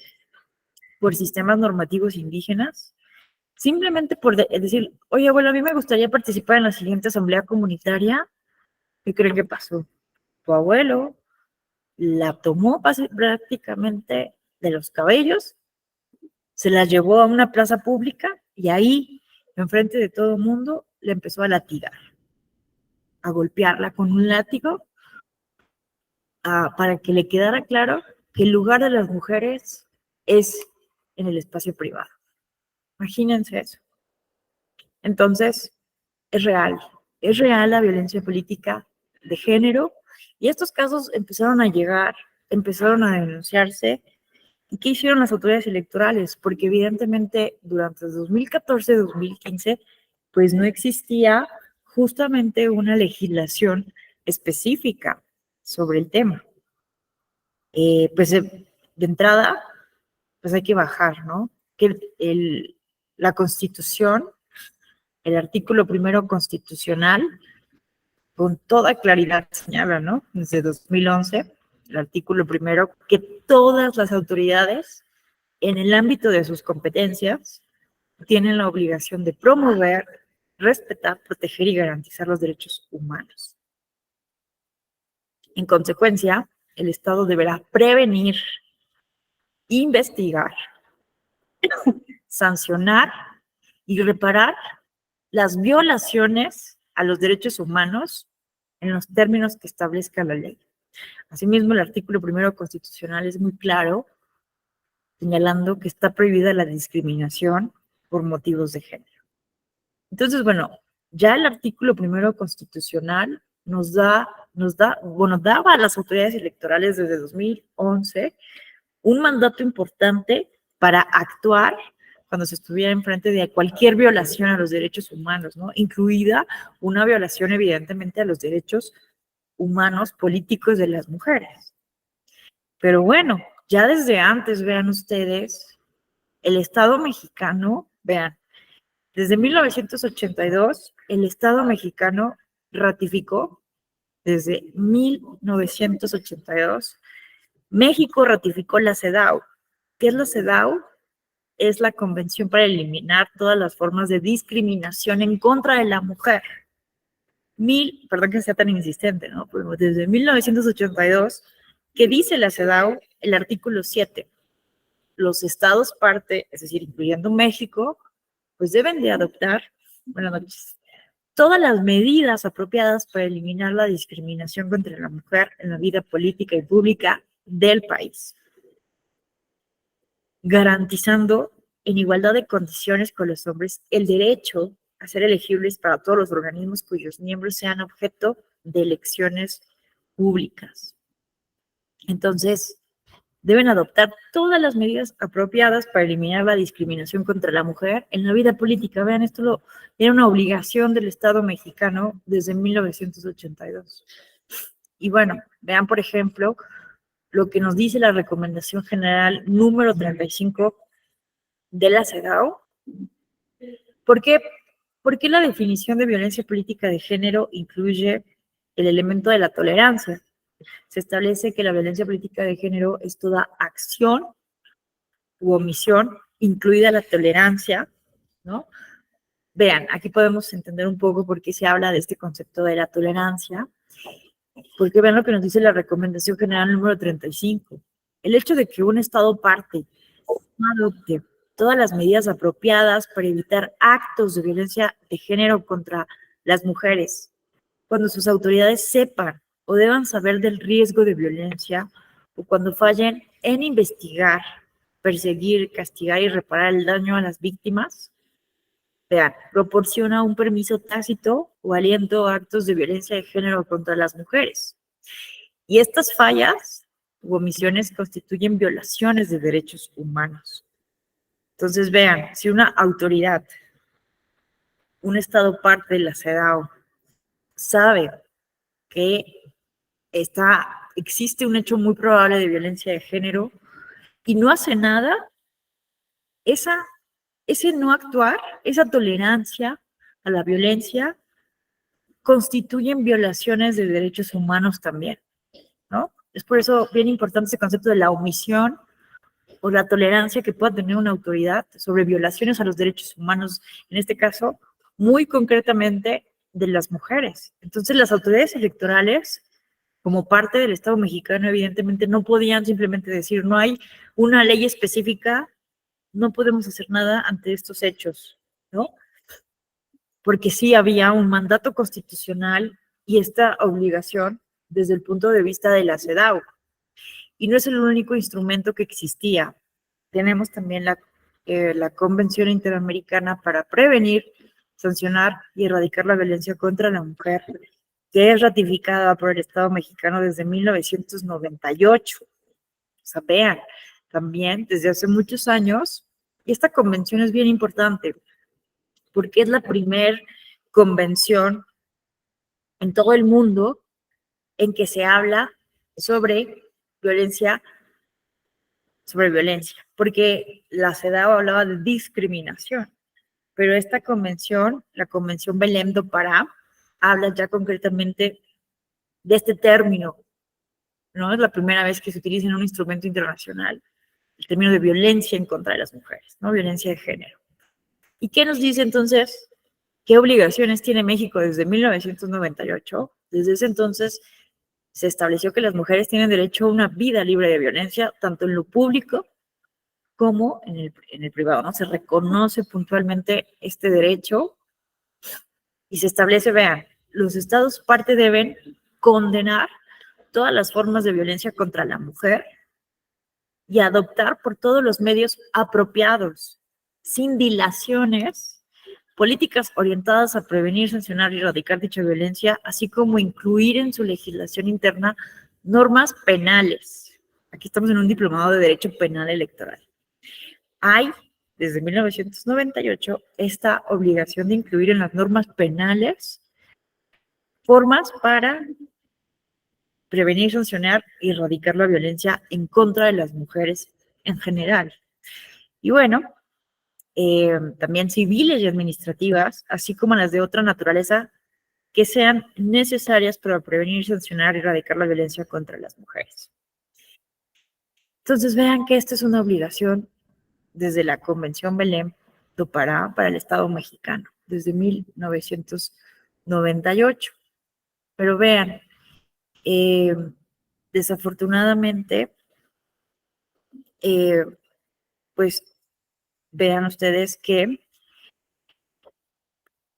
por sistemas normativos indígenas, simplemente por decir, oye, abuelo, a mí me gustaría participar en la siguiente asamblea comunitaria. ¿Qué creen que pasó? Tu abuelo la tomó prácticamente de los cabellos, se la llevó a una plaza pública y ahí, enfrente de todo el mundo, le empezó a latigar, a golpearla con un látigo, para que le quedara claro que el lugar de las mujeres es en el espacio privado. Imagínense eso. Entonces, es real la violencia política de género, y estos casos empezaron a llegar, empezaron a denunciarse. ¿Y qué hicieron las autoridades electorales? Porque evidentemente durante el 2014-2015, pues no existía justamente una legislación específica sobre el tema. Pues de entrada, pues hay que bajar, ¿no? Que la Constitución, el artículo primero constitucional, con toda claridad señala, ¿no? Desde 2011, el artículo primero, que todas las autoridades, en el ámbito de sus competencias, tienen la obligación de promover, respetar, proteger y garantizar los derechos humanos. En consecuencia, el Estado deberá prevenir, investigar, sancionar y reparar las violaciones a los derechos humanos en los términos que establezca la ley. Asimismo, el artículo primero constitucional es muy claro, señalando que está prohibida la discriminación por motivos de género. Entonces, bueno, ya el artículo primero constitucional daba a las autoridades electorales desde 2011 un mandato importante para actuar cuando se estuviera enfrente de cualquier violación a los derechos humanos, ¿no? Incluida una violación evidentemente a los derechos humanos políticos de las mujeres. Pero bueno, ya desde antes, vean ustedes, el Estado mexicano, vean, desde 1982, el Estado mexicano ratificó, desde 1982, México ratificó la CEDAW. ¿Qué es la CEDAW? Es la Convención para eliminar todas las formas de discriminación en contra de la mujer. Perdón que sea tan insistente, ¿no? Pero desde 1982, ¿qué dice la CEDAW? El artículo 7. Los estados parte, es decir, incluyendo México, pues deben de adoptar, buenas noches, todas las medidas apropiadas para eliminar la discriminación contra la mujer en la vida política y pública del país, garantizando en igualdad de condiciones con los hombres el derecho a ser elegibles para todos los organismos cuyos miembros sean objeto de elecciones públicas. Entonces, deben adoptar todas las medidas apropiadas para eliminar la discriminación contra la mujer en la vida política. Vean, esto era una obligación del Estado mexicano desde 1982. Y bueno, vean, por ejemplo, lo que nos dice la Recomendación General número 35 de la CEDAW. ¿Por qué la definición de violencia política de género incluye el elemento de la tolerancia? Se establece que la violencia política de género es toda acción u omisión, incluida la tolerancia, ¿no? Vean, aquí podemos entender un poco por qué se habla de este concepto de la tolerancia, porque vean lo que nos dice la Recomendación General número 35. El hecho de que un Estado parte adopte todas las medidas apropiadas para evitar actos de violencia de género contra las mujeres, cuando sus autoridades sepan o deban saber del riesgo de violencia, o cuando fallen en investigar, perseguir, castigar y reparar el daño a las víctimas, vean, proporciona un permiso tácito o aliento a actos de violencia de género contra las mujeres. Y estas fallas u omisiones constituyen violaciones de derechos humanos. Entonces, vean, si una autoridad, un Estado parte de la CEDAW, sabe que existe un hecho muy probable de violencia de género y no hace nada, ese no actuar, esa tolerancia a la violencia, constituyen violaciones de derechos humanos también, ¿no? Es por eso bien importante ese concepto de la omisión o la tolerancia que pueda tener una autoridad sobre violaciones a los derechos humanos, en este caso, muy concretamente de las mujeres. Entonces, las autoridades electorales, como parte del Estado mexicano, evidentemente no podían simplemente decir, no hay una ley específica, no podemos hacer nada ante estos hechos, ¿no? Porque sí había un mandato constitucional y esta obligación desde el punto de vista de la CEDAW. Y no es el único instrumento que existía. Tenemos también la Convención Interamericana para prevenir, sancionar y erradicar la violencia contra la mujer, que es ratificada por el Estado mexicano desde 1998. O sea, vean, también desde hace muchos años, y esta convención es bien importante, porque es la primer convención en todo el mundo en que se habla sobre violencia, porque la CEDAW hablaba de discriminación, pero esta convención, la Convención Belém do Pará, habla ya concretamente de este término, ¿no? Es la primera vez que se utiliza en un instrumento internacional el término de violencia en contra de las mujeres, ¿no? Violencia de género. ¿Y qué nos dice entonces? ¿Qué obligaciones tiene México desde 1998? Desde ese entonces se estableció que las mujeres tienen derecho a una vida libre de violencia, tanto en lo público como en el privado, ¿no? Se reconoce puntualmente este derecho y se establece, vean, los estados parte deben condenar todas las formas de violencia contra la mujer y adoptar por todos los medios apropiados, sin dilaciones, políticas orientadas a prevenir, sancionar y erradicar dicha violencia, así como incluir en su legislación interna normas penales. Aquí estamos en un diplomado de Derecho Penal Electoral. Hay, desde 1998, esta obligación de incluir en las normas penales formas para prevenir, sancionar y erradicar la violencia en contra de las mujeres en general. Y bueno, también civiles y administrativas, así como las de otra naturaleza que sean necesarias para prevenir, sancionar y erradicar la violencia contra las mujeres. Entonces vean que esta es una obligación desde la Convención Belém do Pará para el Estado mexicano, desde 1998. Pero vean, desafortunadamente, pues vean ustedes que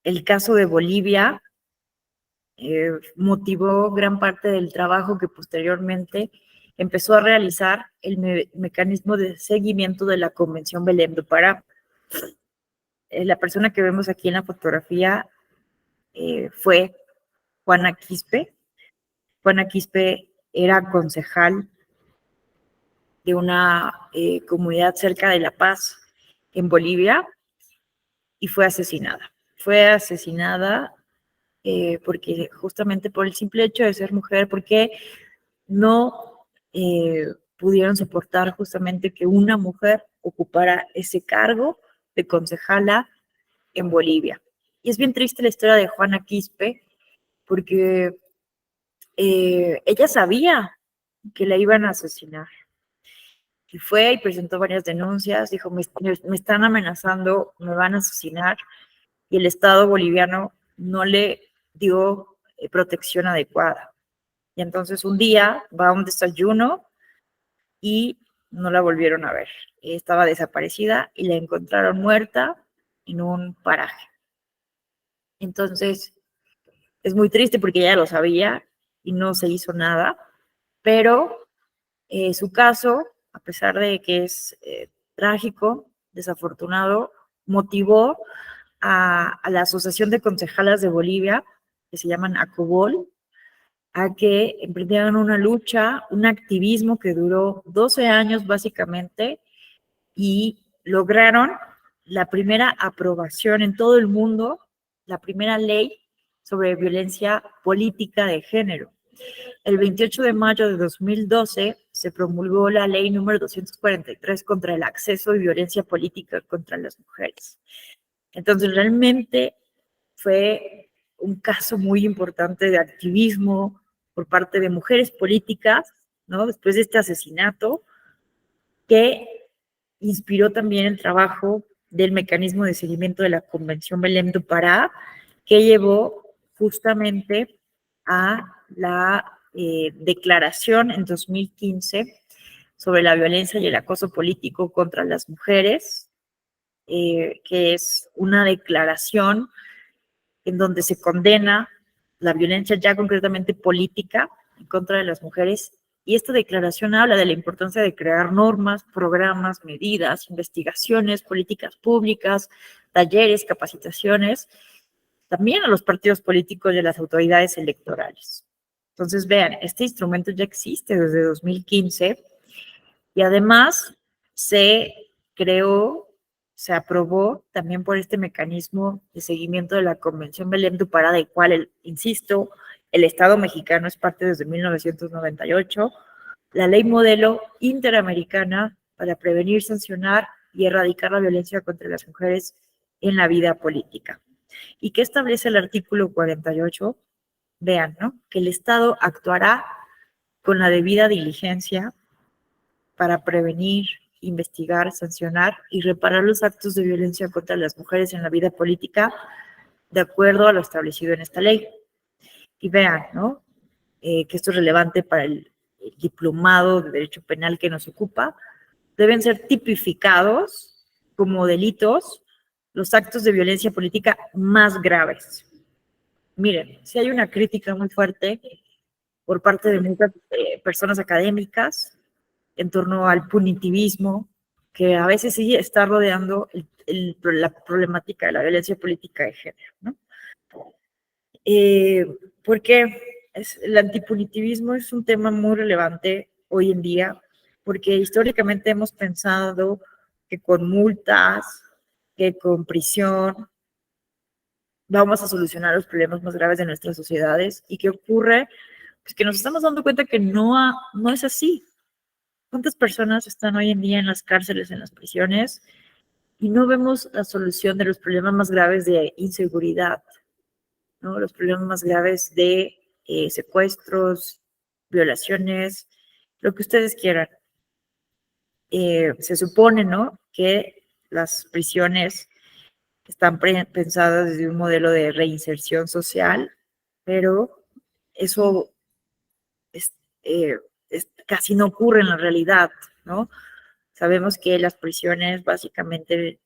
el caso de Bolivia motivó gran parte del trabajo que posteriormente empezó a realizar el mecanismo de seguimiento de la Convención Belém do Pará. La persona que vemos aquí en la fotografía fue Juana Quispe. Juana Quispe era concejal de una comunidad cerca de La Paz, en Bolivia, y fue asesinada. Fue asesinada porque justamente por el simple hecho de ser mujer, porque no pudieron soportar justamente que una mujer ocupara ese cargo de concejala en Bolivia. Y es bien triste la historia de Juana Quispe, porque ella sabía que la iban a asesinar. Y fue y presentó varias denuncias, dijo, me están amenazando, me van a asesinar, y el Estado boliviano no le dio protección adecuada. Y entonces un día va a un desayuno y no la volvieron a ver. Estaba desaparecida y la encontraron muerta en un paraje. Entonces, es muy triste porque ella lo sabía y no se hizo nada, pero su caso, a pesar de que es trágico, desafortunado, motivó a la Asociación de Concejalas de Bolivia, que se llaman ACOBOL, a que emprendieran una lucha, un activismo que duró 12 años básicamente y lograron la primera aprobación en todo el mundo, la primera ley sobre violencia política de género. El 28 de mayo de 2012 se promulgó la ley número 243 contra el acceso y violencia política contra las mujeres. Entonces, realmente fue un caso muy importante de activismo por parte de mujeres políticas, ¿no? Después de este asesinato, que inspiró también el trabajo del mecanismo de seguimiento de la Convención Belém do Pará, que llevó justamente a la declaración en 2015 sobre la violencia y el acoso político contra las mujeres, que es una declaración en donde se condena la violencia ya concretamente política en contra de las mujeres Y esta declaración habla de la importancia de crear normas, programas, medidas, investigaciones, políticas públicas, talleres, capacitaciones, también a los partidos políticos y a las autoridades electorales. Entonces, vean, este instrumento ya existe desde 2015 y además se creó, se aprobó también por este mecanismo de seguimiento de la Convención Belém do Pará, del cual, insisto, el Estado mexicano es parte desde 1998, la Ley Modelo Interamericana para prevenir, sancionar y erradicar la violencia contra las mujeres en la vida política. ¿Y qué establece el artículo 48? Vean, ¿no? Que el Estado actuará con la debida diligencia para prevenir, investigar, sancionar y reparar los actos de violencia contra las mujeres en la vida política de acuerdo a lo establecido en esta ley. Y vean, ¿no? Que esto es relevante para el diplomado de Derecho Penal que nos ocupa. Deben ser tipificados como delitos los actos de violencia política más graves. Miren, si hay una crítica muy fuerte por parte de muchas personas académicas en torno al punitivismo, que a veces sí está rodeando la problemática de la violencia política de género, ¿no? Porque el antipunitivismo es un tema muy relevante hoy en día, porque históricamente hemos pensado que con multas, que con prisión, vamos a solucionar los problemas más graves de nuestras sociedades. ¿Y qué ocurre? Pues que nos estamos dando cuenta que no es así. ¿Cuántas personas están hoy en día en las cárceles, en las prisiones, y no vemos la solución de los problemas más graves de inseguridad, ¿no? Los problemas más graves de secuestros, violaciones, lo que ustedes quieran. Se supone, ¿no?, que las prisiones están pensadas desde un modelo de reinserción social, pero eso es, casi no ocurre en la realidad, ¿no? Sabemos que las prisiones básicamente,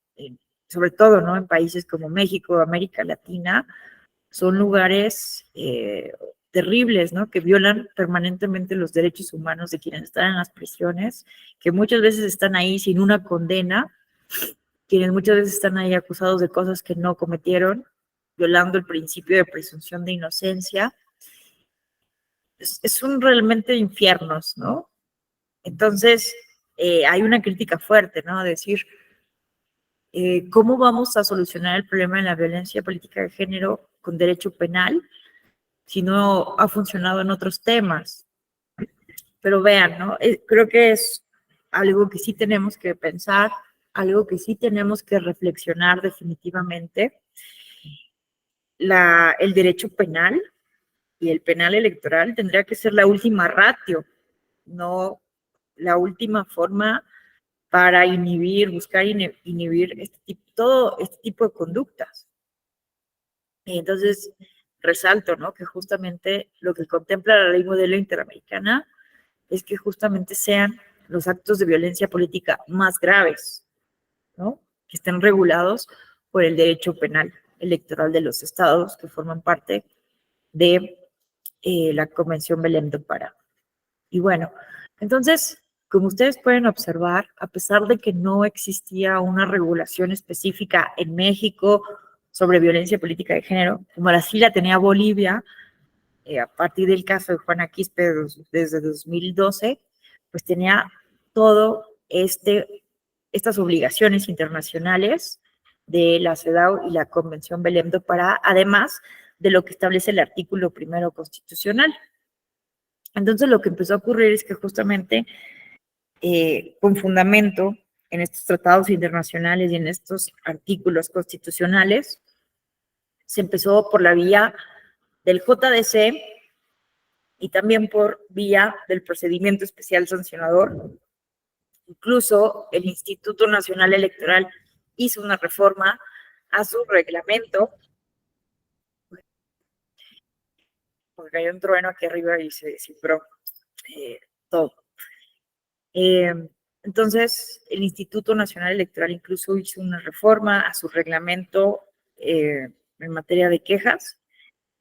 sobre todo, ¿no?, en países como México, América Latina, son lugares terribles, ¿no?, que violan permanentemente los derechos humanos de quienes están en las prisiones, que muchas veces están ahí sin una condena, quienes muchas veces están ahí acusados de cosas que no cometieron, violando el principio de presunción de inocencia. Son realmente infiernos, ¿no? Entonces, hay una crítica fuerte, ¿no? Decir, ¿cómo vamos a solucionar el problema de la violencia política de género con derecho penal si no ha funcionado en otros temas? Pero vean, ¿no? Creo que es algo que sí tenemos que pensar, algo que sí tenemos que reflexionar definitivamente. El derecho penal y el penal electoral tendría que ser la última ratio, no la última forma para buscar inhibir todo este tipo de conductas. Y entonces, resalto, ¿no?, que justamente lo que contempla la Ley Modelo Interamericana es que justamente sean los actos de violencia política más graves, ¿no?, que estén regulados por el derecho penal electoral de los estados que forman parte de la Convención Belém do Pará. Y bueno, entonces, como ustedes pueden observar, a pesar de que no existía una regulación específica en México sobre violencia política de género, como sí la tenía Bolivia, a partir del caso de Juana Quispe desde 2012, pues tenía todo estas obligaciones internacionales de la CEDAW y la Convención Belém do Pará, además de lo que establece el artículo primero constitucional. Entonces, lo que empezó a ocurrir es que justamente con fundamento en estos tratados internacionales y en estos artículos constitucionales, se empezó por la vía del JDC y también por vía del procedimiento especial sancionador. Incluso el Instituto Nacional Electoral hizo una reforma a su reglamento, porque hay un trueno aquí arriba y se descifró todo. Entonces, el Instituto Nacional Electoral incluso hizo una reforma a su reglamento en materia de quejas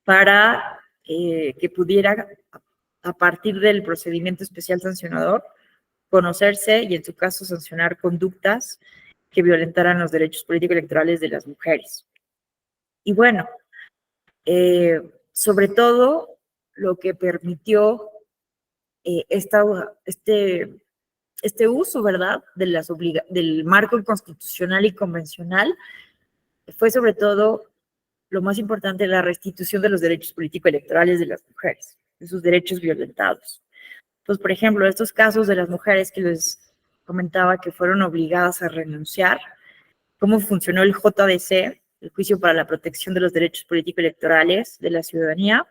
para que pudiera a partir del procedimiento especial sancionador, conocerse y en su caso sancionar conductas que violentaran los derechos políticos electorales de las mujeres. Y bueno, sobre todo lo que permitió este uso, ¿verdad?, del marco constitucional y convencional, fue sobre todo lo más importante, la restitución de los derechos político-electorales de las mujeres, de sus derechos violentados. Pues, por ejemplo, estos casos de las mujeres que les comentaba que fueron obligadas a renunciar, cómo funcionó el JDC, el Juicio para la Protección de los Derechos Político-Electorales de la Ciudadanía,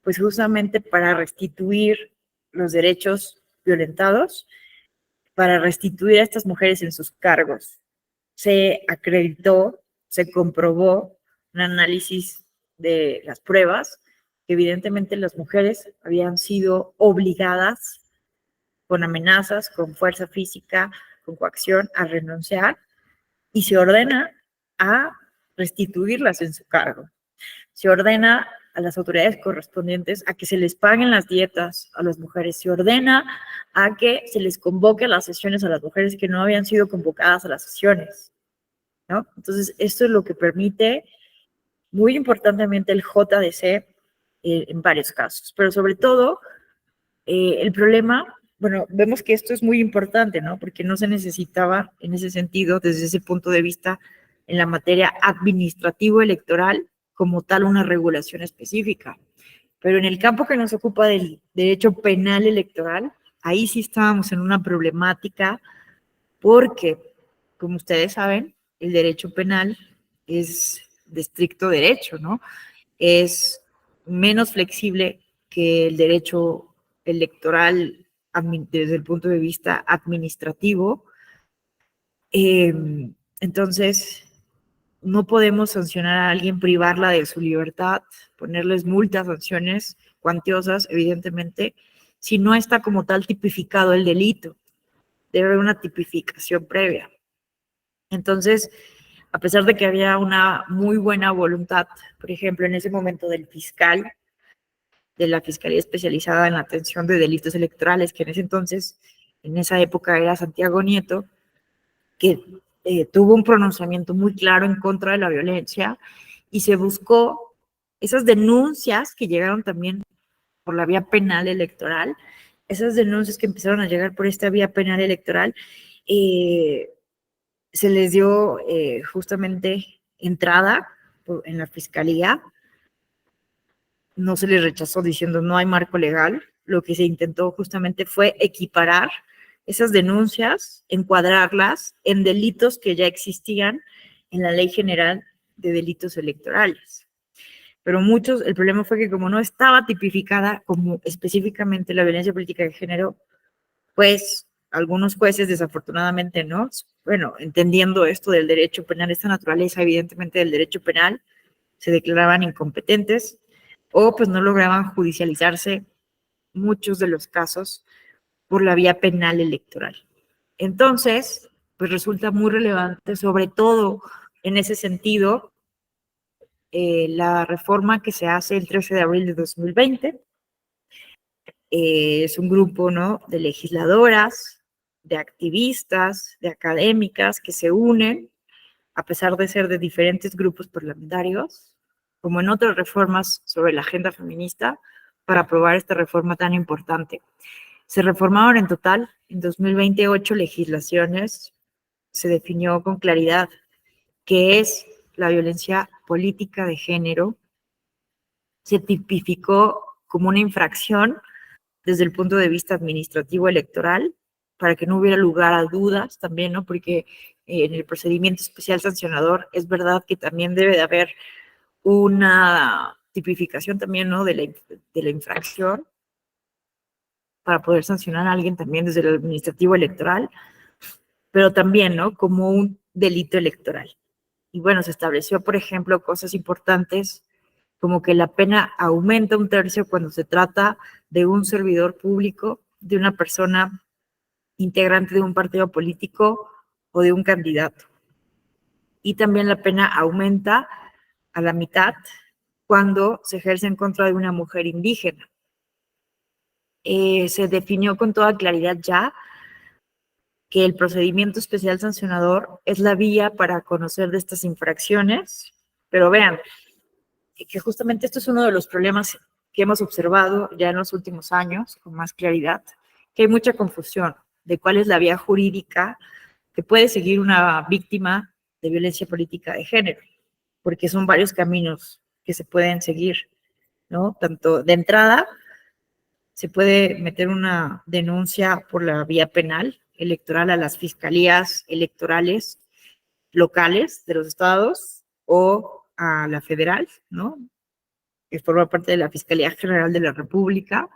pues justamente para restituir los derechos violentados, para restituir a estas mujeres en sus cargos. Se acreditó, se comprobó un análisis de las pruebas, que evidentemente las mujeres habían sido obligadas con amenazas, con fuerza física, con coacción, a renunciar, y se ordena a restituirlas en su cargo. Se ordena a las autoridades correspondientes a que se les paguen las dietas a las mujeres, se ordena a que se les convoque a las sesiones a las mujeres que no habían sido convocadas a las sesiones, ¿no? Entonces, esto es lo que permite muy importantemente el JDC en varios casos, pero sobre todo el problema, bueno, vemos que esto es muy importante, ¿no? Porque no se necesitaba en ese sentido, desde ese punto de vista, en la materia administrativo-electoral, como tal una regulación específica. Pero en el campo que nos ocupa del derecho penal electoral, ahí sí estábamos en una problemática porque, como ustedes saben, el derecho penal es de estricto derecho, ¿no? Es menos flexible que el derecho electoral desde el punto de vista administrativo. Entonces, no podemos sancionar a alguien, privarla de su libertad, ponerles multas, sanciones cuantiosas, evidentemente, si no está como tal tipificado el delito. Debe haber una tipificación previa. Entonces, a pesar de que había una muy buena voluntad, por ejemplo, en ese momento del fiscal, de la Fiscalía Especializada en la Atención de Delitos Electorales, que en ese entonces, en esa época era Santiago Nieto, que tuvo un pronunciamiento muy claro en contra de la violencia y se buscó esas denuncias que llegaron también por la vía penal electoral, esas denuncias que empezaron a llegar por esta vía penal electoral, se les dio justamente entrada en la fiscalía, no se les rechazó diciendo no hay marco legal, lo que se intentó justamente fue equiparar esas denuncias, encuadrarlas en delitos que ya existían en la Ley General de Delitos Electorales. Pero el problema fue que como no estaba tipificada como específicamente la violencia política de género, pues algunos jueces desafortunadamente no, bueno, entendiendo esto del derecho penal, esta naturaleza evidentemente del derecho penal, se declaraban incompetentes o pues no lograban judicializarse muchos de los casos por la vía penal electoral. Entonces, pues resulta muy relevante, sobre todo en ese sentido, la reforma que se hace el 13 de abril de 2020. Es un grupo, ¿no?, de legisladoras, de activistas, de académicas que se unen, a pesar de ser de diferentes grupos parlamentarios, como en otras reformas sobre la agenda feminista, para aprobar esta reforma tan importante. Se reformaron en total, en 2020, 8 legislaciones. Se definió con claridad qué es la violencia política de género. Se tipificó como una infracción desde el punto de vista administrativo electoral, para que no hubiera lugar a dudas también, ¿no? Porque en el procedimiento especial sancionador es verdad que también debe de haber una tipificación también, ¿no?, de la infracción para poder sancionar a alguien también desde el administrativo electoral, pero también, ¿no?, como un delito electoral. Y bueno, se estableció, por ejemplo, cosas importantes como que la pena aumenta 1/3 cuando se trata de un servidor público, de una persona integrante de un partido político o de un candidato. Y también la pena aumenta a la mitad cuando se ejerce en contra de una mujer indígena. se definió con toda claridad ya que el procedimiento especial sancionador es la vía para conocer de estas infracciones, pero vean, que justamente esto es uno de los problemas que hemos observado ya en los últimos años con más claridad, que hay mucha confusión de cuál es la vía jurídica que puede seguir una víctima de violencia política de género, porque son varios caminos que se pueden seguir, ¿no? Tanto de entrada, se puede meter una denuncia por la vía penal electoral a las fiscalías electorales locales de los estados o a la federal, ¿no? Que forma parte de la Fiscalía General de la República,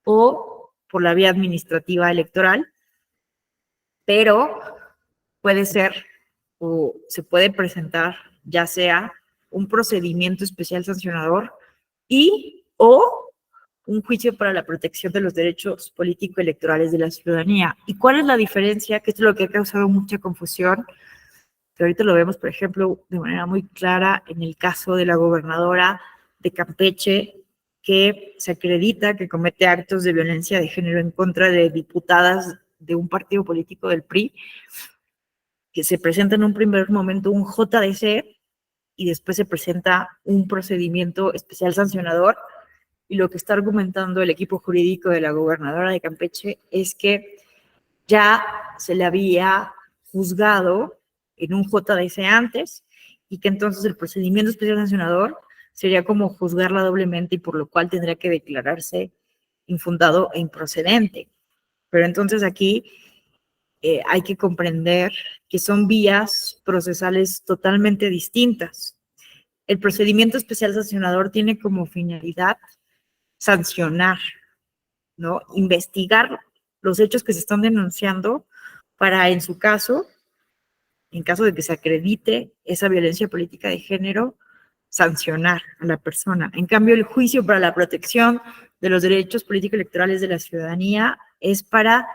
o por la vía administrativa electoral, pero puede ser o se puede presentar ya sea un procedimiento especial sancionador y o un juicio para la protección de los derechos político-electorales de la ciudadanía. ¿Y cuál es la diferencia? Que esto es lo que ha causado mucha confusión, que ahorita lo vemos, por ejemplo, de manera muy clara en el caso de la gobernadora de Campeche, que se acredita que comete actos de violencia de género en contra de diputadas de un partido político del PRI, que se presenta en un primer momento un JDC y después se presenta un procedimiento especial sancionador. Y lo que está argumentando el equipo jurídico de la gobernadora de Campeche es que ya se le había juzgado en un JDC antes y que entonces el procedimiento especial sancionador sería como juzgarla doblemente y por lo cual tendría que declararse infundado e improcedente. Pero entonces aquí hay que comprender que son vías procesales totalmente distintas. El procedimiento especial sancionador tiene como finalidad sancionar, ¿no? Investigar los hechos que se están denunciando para, en su caso, en caso de que se acredite esa violencia política de género, sancionar a la persona. En cambio, el juicio para la protección de los derechos político-electorales de la ciudadanía es para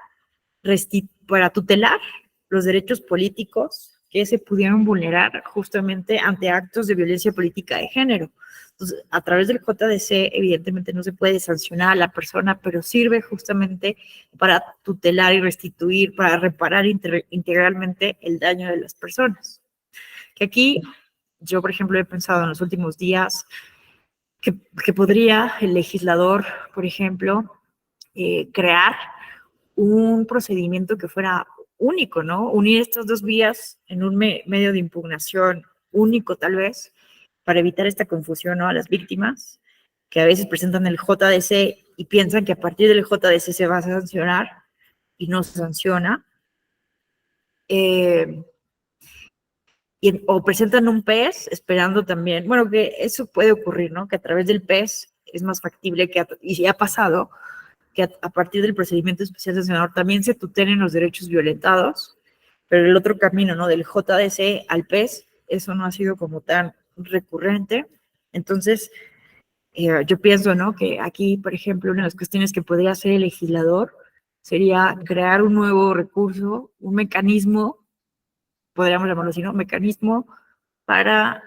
tutelar los derechos políticos que se pudieron vulnerar justamente ante actos de violencia política de género. Entonces, a través del JDC, evidentemente no se puede sancionar a la persona, pero sirve justamente para tutelar y restituir, para reparar integralmente el daño de las personas. Que aquí, yo, por ejemplo, he pensado en los últimos días que podría el legislador, por ejemplo, crear un procedimiento que fuera único, ¿no? Unir estas dos vías en un medio de impugnación único, tal vez, para evitar esta confusión, ¿no? A las víctimas, que a veces presentan el JDC y piensan que a partir del JDC se va a sancionar y no se sanciona. O presentan un PES esperando también, bueno, que eso puede ocurrir, ¿no? Que a través del PES es más factible y ha pasado, que a partir del procedimiento especial sancionador también se tutelen los derechos violentados, pero el otro camino, ¿no? Del JDC al PES, eso no ha sido como tan recurrente. Entonces, yo pienso, ¿no? Que aquí, por ejemplo, una de las cuestiones que podría hacer el legislador sería crear un nuevo recurso, un mecanismo, podríamos llamarlo así, ¿no? Mecanismo para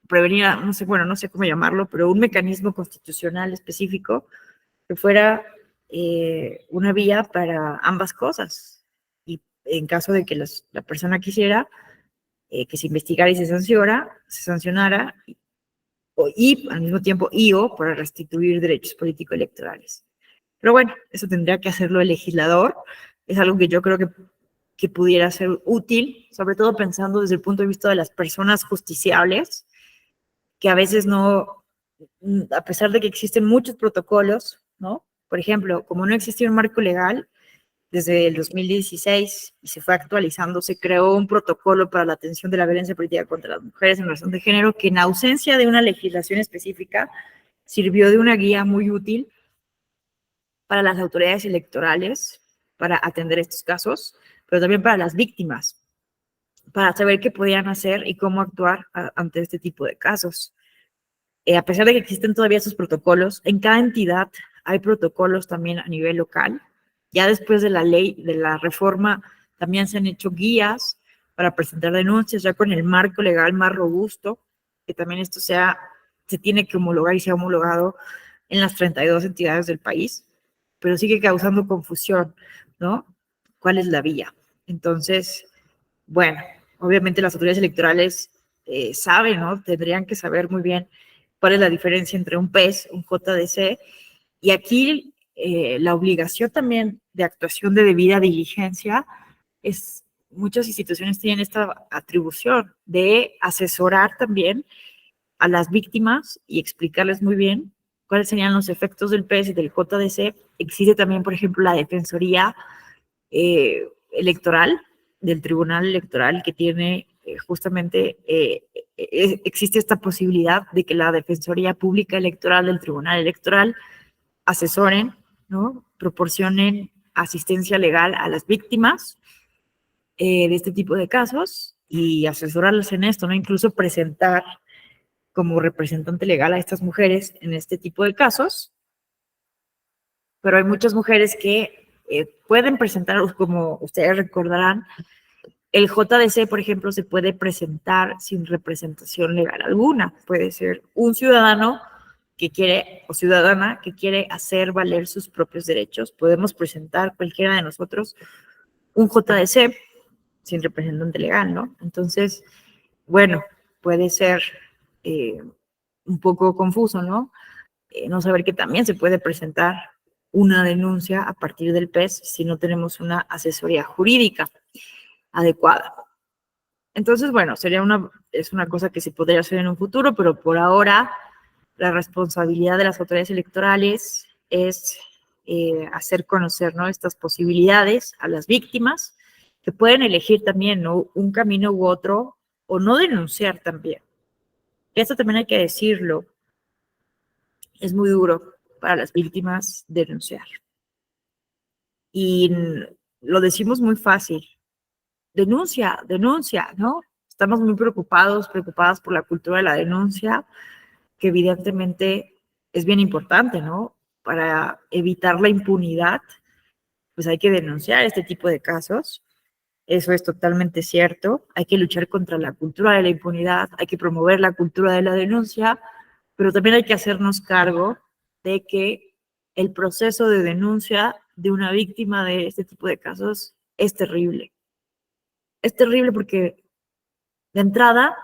prevenir, no sé, bueno, no sé cómo llamarlo, pero un mecanismo constitucional específico que fuera una vía para ambas cosas. Y en caso de que la persona quisiera que se investigara y se sancionara, y al mismo tiempo, o para restituir derechos político-electorales. Pero bueno, eso tendría que hacerlo el legislador. Es algo que yo creo que pudiera ser útil, sobre todo pensando desde el punto de vista de las personas justiciables, que a veces no, a pesar de que existen muchos protocolos, ¿no? Por ejemplo, como no existía un marco legal desde el 2016 y se fue actualizando, se creó un protocolo para la atención de la violencia política contra las mujeres en razón de género que, en ausencia de una legislación específica, sirvió de una guía muy útil para las autoridades electorales para atender estos casos, pero también para las víctimas, para saber qué podían hacer y cómo actuar ante este tipo de casos. A pesar de que existen todavía esos protocolos, en cada entidad hay protocolos también a nivel local. Ya después de la ley, de la reforma, también se han hecho guías para presentar denuncias, ya con el marco legal más robusto, que también esto se tiene que homologar y se ha homologado en las 32 entidades del país. pero sigue causando confusión, ¿no? ¿Cuál es la vía? Entonces, bueno, obviamente las autoridades electorales saben, ¿no? Tendrían que saber muy bien cuál es la diferencia entre un PES, un JDC, y aquí la obligación también de actuación de debida diligencia es, muchas instituciones tienen esta atribución de asesorar también a las víctimas y explicarles muy bien cuáles serían los efectos del PES y del JDC. Existe también, por ejemplo, la Defensoría Electoral, del Tribunal Electoral, que tiene justamente, existe esta posibilidad de que la Defensoría Pública Electoral del Tribunal Electoral asesoren, ¿no? Proporcionen asistencia legal a las víctimas de este tipo de casos y asesorarlas en esto, ¿no? Incluso presentar como representante legal a estas mujeres en este tipo de casos, pero hay muchas mujeres que pueden presentar, como ustedes recordarán, el JDC, por ejemplo, se puede presentar sin representación legal alguna. Puede ser un ciudadano que quiere, o ciudadana que quiere hacer valer sus propios derechos. Podemos presentar cualquiera de nosotros un JDC sin representante legal, ¿no? Entonces, bueno, puede ser un poco confuso, ¿no? No saber que también se puede presentar una denuncia a partir del PES si no tenemos una asesoría jurídica adecuada. Entonces, bueno, es una cosa que se podría hacer en un futuro, pero por ahora la responsabilidad de las autoridades electorales es hacer conocer, ¿no? Estas posibilidades a las víctimas, que pueden elegir también, ¿no? Un camino u otro, o no denunciar también. Esto también hay que decirlo, es muy duro para las víctimas denunciar. Y lo decimos muy fácil, denuncia, denuncia, ¿no? Estamos muy preocupadas por la cultura de la denuncia, que evidentemente es bien importante, ¿no? Para evitar la impunidad, pues hay que denunciar este tipo de casos. Eso es totalmente cierto. Hay que luchar contra la cultura de la impunidad, hay que promover la cultura de la denuncia, pero también hay que hacernos cargo de que el proceso de denuncia de una víctima de este tipo de casos es terrible. Es terrible porque de entrada,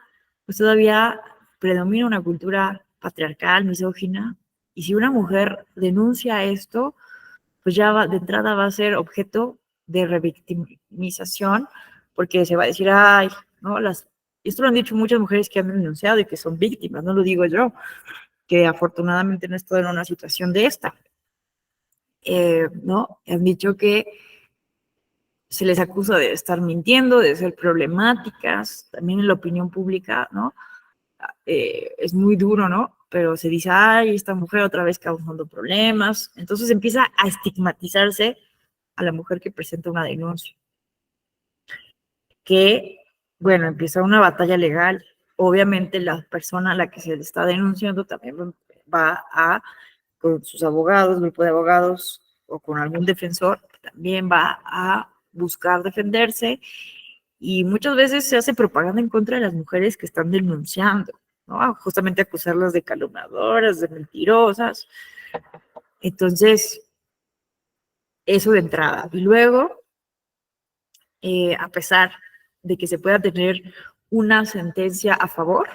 pues todavía predomina una cultura patriarcal, misógina, y si una mujer denuncia esto, pues ya de entrada va a ser objeto de revictimización, porque se va a decir, ay, ¿no? Esto lo han dicho muchas mujeres que han denunciado y que son víctimas, no lo digo yo, que afortunadamente no estoy en una situación de esta, ¿no? Han dicho que se les acusa de estar mintiendo, de ser problemáticas, también en la opinión pública, ¿no? Es muy duro, ¿no? Pero se dice, ay, esta mujer otra vez causando problemas. Entonces empieza a estigmatizarse a la mujer que presenta una denuncia. Que, bueno, empieza una batalla legal. Obviamente la persona a la que se le está denunciando también va a, con sus abogados, grupo de abogados o con algún defensor, también va a buscar defenderse y muchas veces se hace propaganda en contra de las mujeres que están denunciando, ¿no? Justamente acusarlas de calumniadoras, de mentirosas. Entonces, eso de entrada. Y luego, a pesar de que se pueda tener una sentencia a favor,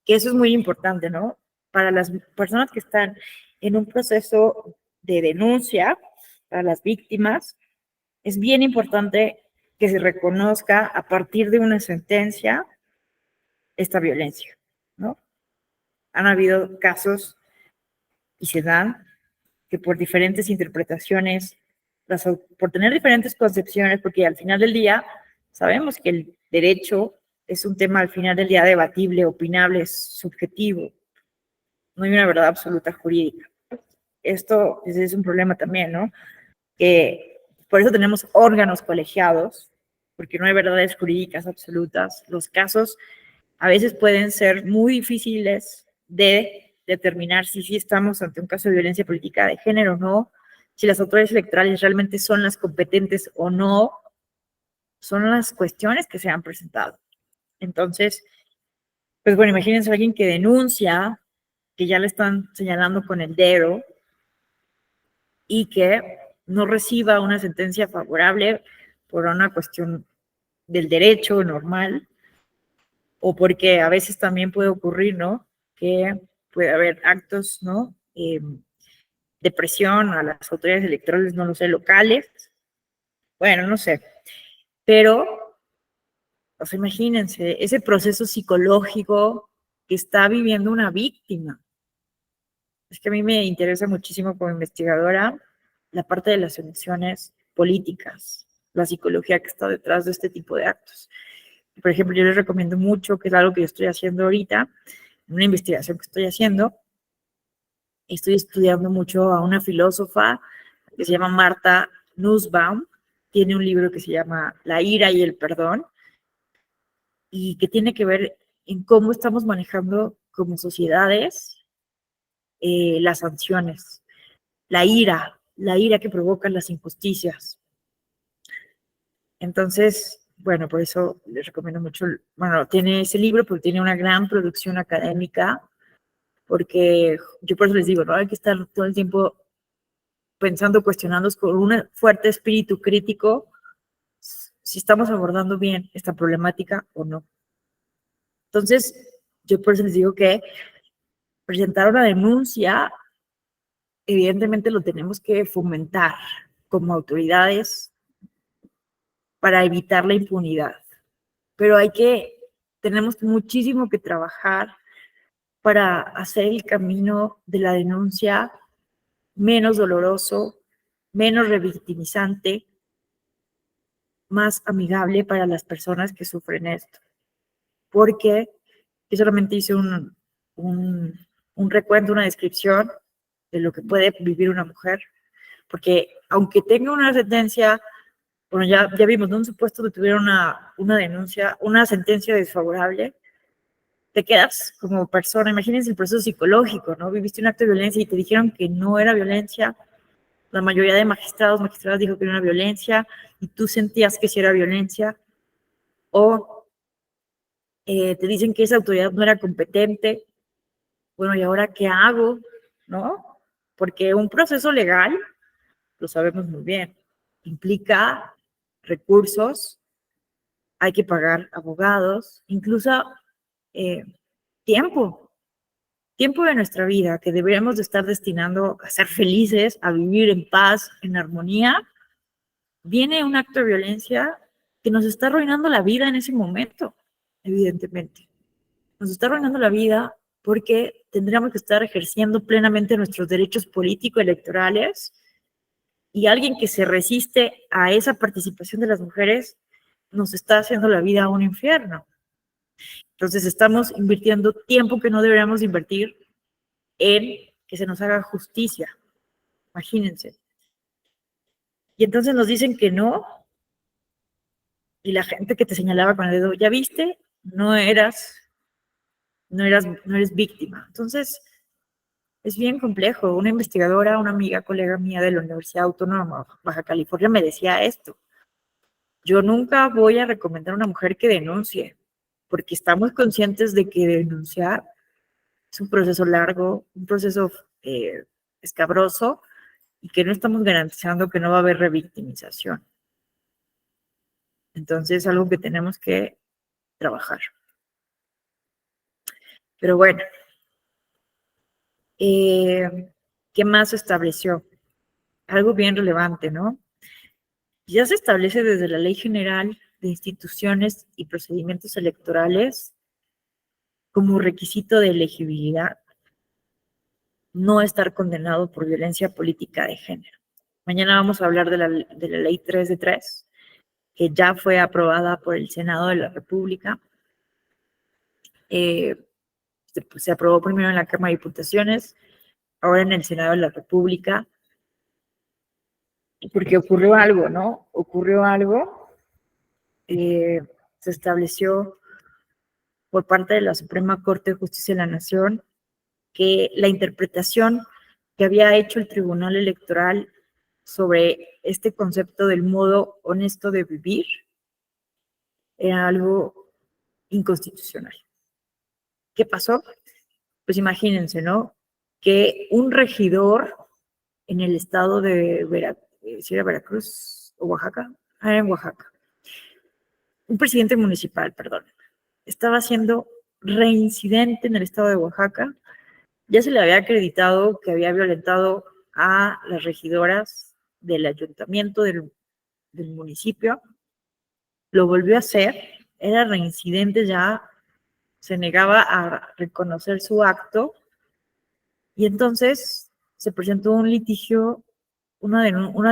que eso es muy importante, ¿no? Para las personas que están en un proceso de denuncia, para las víctimas, es bien importante que se reconozca a partir de una sentencia esta violencia, ¿no? Han habido casos y se dan que por diferentes interpretaciones, por tener diferentes concepciones, porque al final del día sabemos que el derecho es un tema al final del día debatible, opinable, subjetivo, no hay una verdad absoluta jurídica. Esto es un problema también, ¿no? Que por eso tenemos órganos colegiados, porque no hay verdades jurídicas absolutas. Los casos a veces pueden ser muy difíciles de determinar si sí estamos ante un caso de violencia política de género o no, si las autoridades electorales realmente son las competentes o no, son las cuestiones que se han presentado. Entonces, pues bueno, imagínense a alguien que denuncia, que ya le están señalando con el dedo, y que no reciba una sentencia favorable por una cuestión del derecho normal, o porque a veces también puede ocurrir, ¿no? Que puede haber actos, ¿no? De presión a las autoridades electorales, no lo sé, locales, bueno, no sé, pero, o sea, imagínense, ese proceso psicológico que está viviendo una víctima. Es que a mí me interesa muchísimo como investigadora la parte de las emociones políticas, la psicología que está detrás de este tipo de actos. Por ejemplo, yo les recomiendo mucho, que es algo que yo estoy haciendo ahorita, una investigación que estoy haciendo. Estoy estudiando mucho a una filósofa que se llama Martha Nussbaum. Tiene un libro que se llama La ira y el perdón, y que tiene que ver en cómo estamos manejando como sociedades las sanciones, la ira que provocan las injusticias. Entonces, bueno, por eso les recomiendo mucho, bueno, tiene ese libro, pero tiene una gran producción académica, porque yo por eso les digo, ¿no? Hay que estar todo el tiempo pensando, cuestionando con un fuerte espíritu crítico si estamos abordando bien esta problemática o no. Entonces, yo por eso les digo que presentar una denuncia, evidentemente lo tenemos que fomentar como autoridades para evitar la impunidad. Pero tenemos muchísimo que trabajar para hacer el camino de la denuncia menos doloroso, menos revictimizante, más amigable para las personas que sufren esto. Porque yo solamente hice un recuento, una descripción de lo que puede vivir una mujer, porque aunque tenga una sentencia, bueno, ya vimos, ¿no? Un supuesto que tuviera una denuncia, una sentencia desfavorable, te quedas como persona, imagínense el proceso psicológico, ¿no? Viviste un acto de violencia y te dijeron que no era violencia, la mayoría de magistradas dijo que no era violencia, y tú sentías que sí era violencia, o te dicen que esa autoridad no era competente, bueno, ¿y ahora qué hago? ¿No? Porque un proceso legal, lo sabemos muy bien, implica recursos, hay que pagar abogados, incluso eh, tiempo, tiempo de nuestra vida que deberíamos de estar destinando a ser felices, a vivir en paz, en armonía. Viene un acto de violencia que nos está arruinando la vida en ese momento, evidentemente. Nos está arruinando la vida porque tendríamos que estar ejerciendo plenamente nuestros derechos político-electorales, y alguien que se resiste a esa participación de las mujeres nos está haciendo la vida un infierno. Entonces estamos invirtiendo tiempo que no deberíamos invertir en que se nos haga justicia, imagínense. Y entonces nos dicen que no, y la gente que te señalaba con el dedo, ya viste, no eres víctima. Entonces, es bien complejo. Una investigadora, una amiga, colega mía de la Universidad Autónoma de Baja California me decía esto: yo nunca voy a recomendar a una mujer que denuncie, porque estamos conscientes de que denunciar es un proceso largo, un proceso escabroso, y que no estamos garantizando que no va a haber revictimización. Entonces es algo que tenemos que trabajar. Pero bueno, ¿qué más se estableció? Algo bien relevante, ¿no? Ya se establece desde la Ley General de Instituciones y Procedimientos Electorales como requisito de elegibilidad no estar condenado por violencia política de género. Mañana vamos a hablar de la Ley 3 de 3, que ya fue aprobada por el Senado de la República. Se aprobó primero en la Cámara de Diputaciones, ahora en el Senado de la República, porque ocurrió algo, ¿no? Ocurrió algo, se estableció por parte de la Suprema Corte de Justicia de la Nación que la interpretación que había hecho el Tribunal Electoral sobre este concepto del modo honesto de vivir era algo inconstitucional. ¿Qué pasó? Pues imagínense, ¿no? Que un regidor en el estado de si era Veracruz o Oaxaca, en Oaxaca. Un presidente municipal, perdón, estaba siendo reincidente en el estado de Oaxaca. Ya se le había acreditado que había violentado a las regidoras del ayuntamiento del municipio. Lo volvió a hacer, era reincidente ya, se negaba a reconocer su acto y entonces se presentó un litigio, una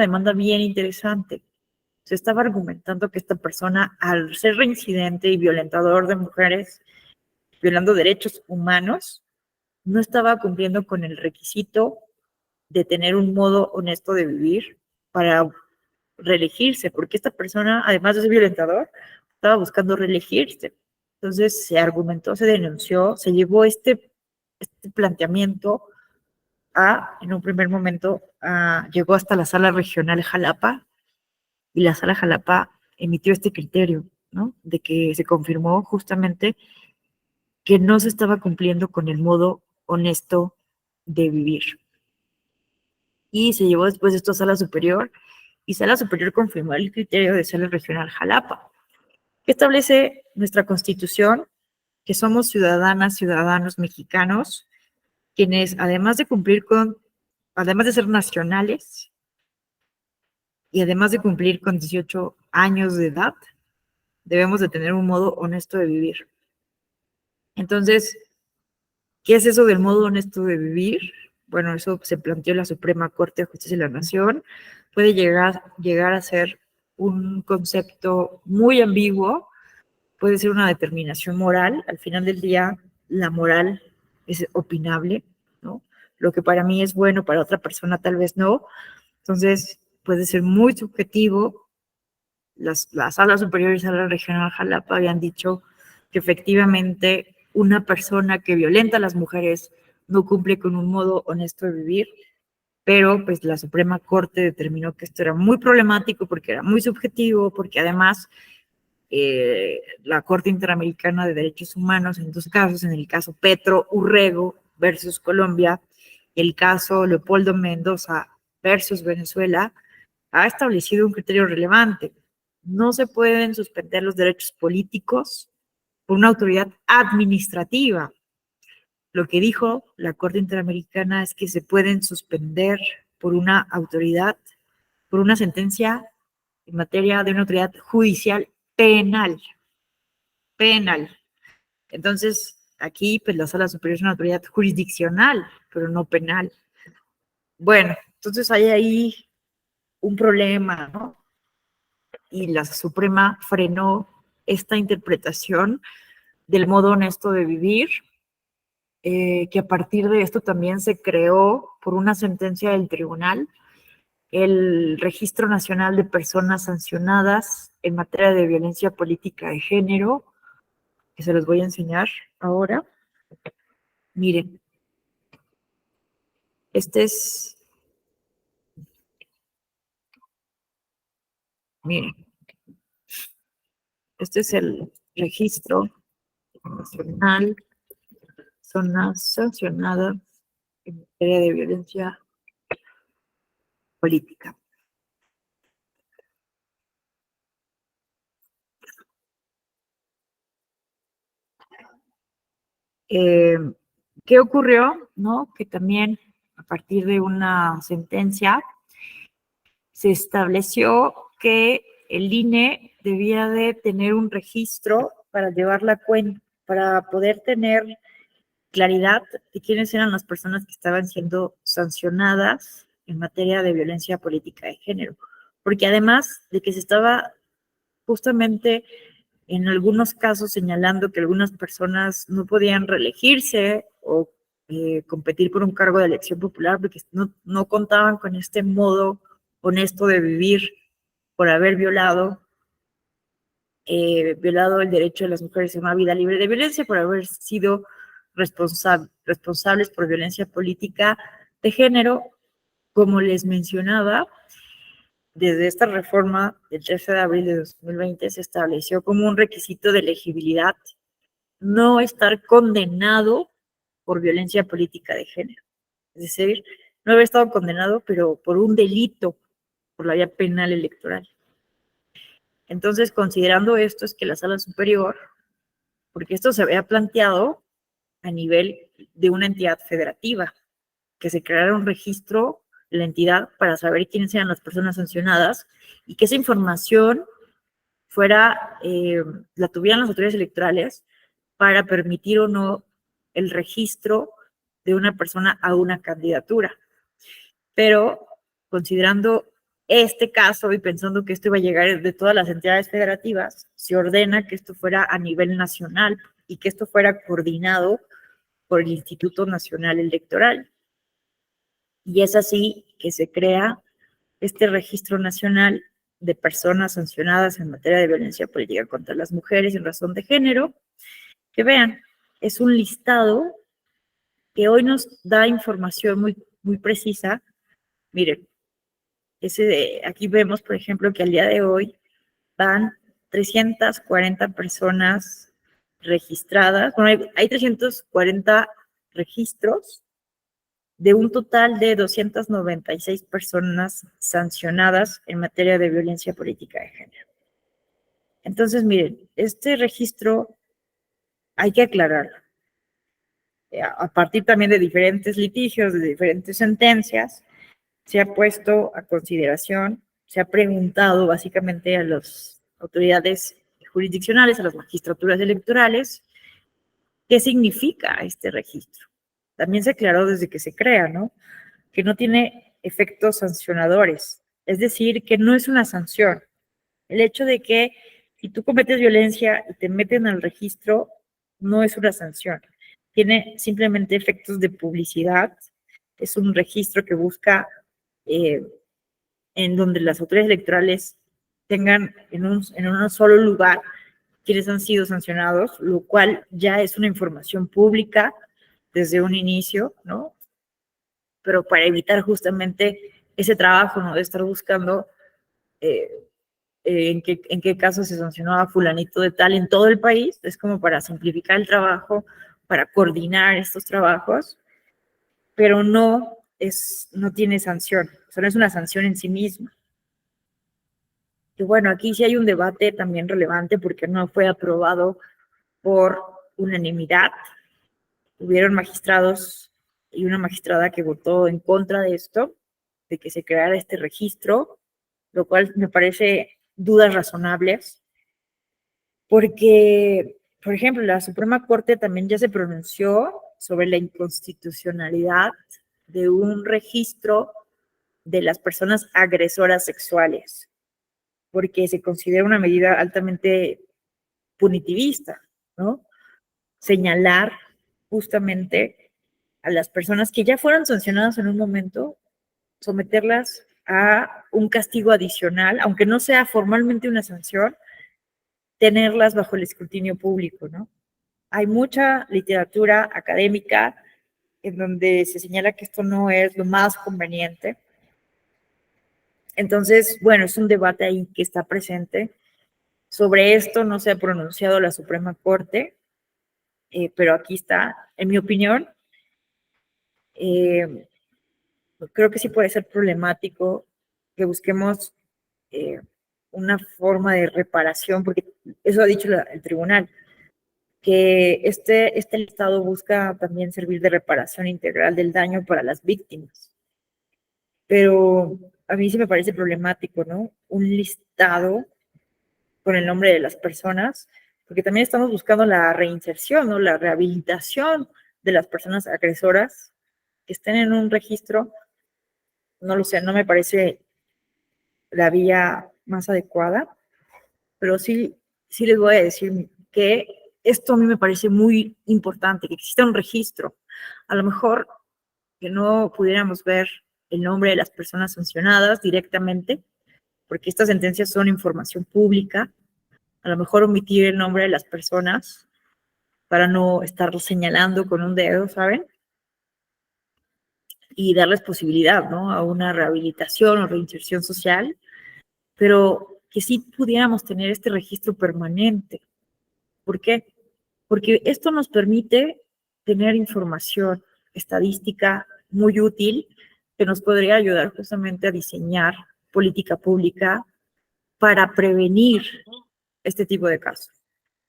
demanda bien interesante. Se estaba argumentando que esta persona, al ser reincidente y violentador de mujeres, violando derechos humanos, no estaba cumpliendo con el requisito de tener un modo honesto de vivir para reelegirse, porque esta persona, además de ser violentador, estaba buscando reelegirse. Entonces se argumentó, se denunció, se llevó este planteamiento en un primer momento, llegó hasta la sala regional Jalapa, y la sala Jalapa emitió este criterio, ¿no? De que se confirmó justamente que no se estaba cumpliendo con el modo honesto de vivir. Y se llevó después esto a sala superior, y sala superior confirmó el criterio de sala regional Jalapa, que establece nuestra Constitución, que somos ciudadanas, ciudadanos mexicanos, quienes además de ser nacionales y además de cumplir con 18 años de edad, debemos de tener un modo honesto de vivir. Entonces, ¿qué es eso del modo honesto de vivir? Bueno, eso se planteó en la Suprema Corte de Justicia de la Nación. Puede llegar a ser un concepto muy ambiguo, puede ser una determinación moral. Al final del día, la moral es opinable, ¿no? Lo que para mí es bueno, para otra persona tal vez no. Entonces, puede ser muy subjetivo. La Sala Superior y Sala Regional Jalapa habían dicho que efectivamente una persona que violenta a las mujeres no cumple con un modo honesto de vivir, pero pues la Suprema Corte determinó que esto era muy problemático porque era muy subjetivo, porque además la Corte Interamericana de Derechos Humanos, en dos casos, en el caso Petro Urrego versus Colombia, el caso Leopoldo Mendoza versus Venezuela, ha establecido un criterio relevante. No se pueden suspender los derechos políticos por una autoridad administrativa. Lo que dijo la Corte Interamericana es que se pueden suspender por una autoridad, por una sentencia en materia de una autoridad judicial penal. Penal. Entonces, aquí, pues la Sala Superior es una autoridad jurisdiccional, pero no penal. Bueno, entonces hay ahí un problema, ¿no? Y la Suprema frenó esta interpretación del modo honesto de vivir, que a partir de esto también se creó por una sentencia del tribunal el Registro Nacional de Personas Sancionadas en materia de violencia política de género, que se los voy a enseñar ahora. Miren, miren, este es el Registro Nacional, Zonas Sancionadas en materia de violencia política. ¿Qué ocurrió? ¿No? Que también a partir de una sentencia se estableció que el INE debía de tener un registro para llevar la cuenta, para poder tener claridad de quiénes eran las personas que estaban siendo sancionadas en materia de violencia política de género. Porque además de que se estaba justamente en algunos casos señalando que algunas personas no podían reelegirse o competir por un cargo de elección popular porque no contaban con este modo honesto de vivir por haber violado el derecho de las mujeres a una vida libre de violencia, por haber sido responsables por violencia política de género. Como les mencionaba, desde esta reforma del 13 de abril de 2020 se estableció como un requisito de elegibilidad no estar condenado por violencia política de género. Es decir, no haber estado condenado, pero por un delito, por la vía penal electoral. Entonces, considerando esto, es que la Sala Superior, porque esto se había planteado a nivel de una entidad federativa, que se creara un registro de la entidad para saber quiénes eran las personas sancionadas y que esa información fuera, la tuvieran las autoridades electorales para permitir o no el registro de una persona a una candidatura. Pero considerando este caso y pensando que esto iba a llegar de todas las entidades federativas, se ordena que esto fuera a nivel nacional y que esto fuera coordinado por el Instituto Nacional Electoral. Y es así que se crea este registro nacional de personas sancionadas en materia de violencia política contra las mujeres en razón de género, que vean, es un listado que hoy nos da información muy precisa. Miren, aquí vemos, por ejemplo, que al día de hoy van 340 personas registradas. Bueno, hay 340 registros de un total de 296 personas sancionadas en materia de violencia política de género. Entonces, miren, este registro hay que aclararlo. A partir también de diferentes litigios, de diferentes sentencias, se ha puesto a consideración, se ha preguntado básicamente a las autoridades jurisdiccionales, a las magistraturas electorales, qué significa este registro. También se aclaró desde que se crea, ¿no? Que no tiene efectos sancionadores, es decir, que no es una sanción. El hecho de que si tú cometes violencia y te meten al registro, no es una sanción. Tiene simplemente efectos de publicidad. Es un registro que busca en donde las autoridades electorales tengan en un solo lugar quienes han sido sancionados, lo cual ya es una información pública desde un inicio, ¿no? Pero para evitar justamente ese trabajo, ¿no? De estar buscando en qué caso se sancionó a fulanito de tal en todo el país, es como para simplificar el trabajo, para coordinar estos trabajos, pero no tiene sanción, o sea, no es una sanción en sí misma. Y bueno, aquí sí hay un debate también relevante porque no fue aprobado por unanimidad. Hubieron magistrados y una magistrada que votó en contra de esto, de que se creara este registro, lo cual me parece dudas razonables, porque, por ejemplo, la Suprema Corte también ya se pronunció sobre la inconstitucionalidad de un registro de las personas agresoras sexuales, porque se considera una medida altamente punitivista, ¿no? Señalar justamente a las personas que ya fueron sancionadas en un momento, someterlas a un castigo adicional, aunque no sea formalmente una sanción, tenerlas bajo el escrutinio público, ¿no? Hay mucha literatura académica en donde se señala que esto no es lo más conveniente. Entonces, bueno, es un debate ahí que está presente. Sobre esto no se ha pronunciado la Suprema Corte, pero aquí está, en mi opinión, creo que sí puede ser problemático que busquemos una forma de reparación, porque eso ha dicho el tribunal, que este listado busca también servir de reparación integral del daño para las víctimas. Pero a mí sí me parece problemático, ¿no? Un listado con el nombre de las personas, porque también estamos buscando la reinserción, ¿no? La rehabilitación de las personas agresoras que estén en un registro. No lo sé, no me parece la vía más adecuada, pero sí les voy a decir que esto a mí me parece muy importante, que exista un registro. A lo mejor que no pudiéramos ver el nombre de las personas sancionadas directamente, porque estas sentencias son información pública, a lo mejor omitir el nombre de las personas para no estarlo señalando con un dedo, ¿saben? Y darles posibilidad, ¿no? A una rehabilitación o reinserción social, pero que sí pudiéramos tener este registro permanente. ¿Por qué? Porque esto nos permite tener información estadística muy útil que nos podría ayudar justamente a diseñar política pública para prevenir este tipo de casos,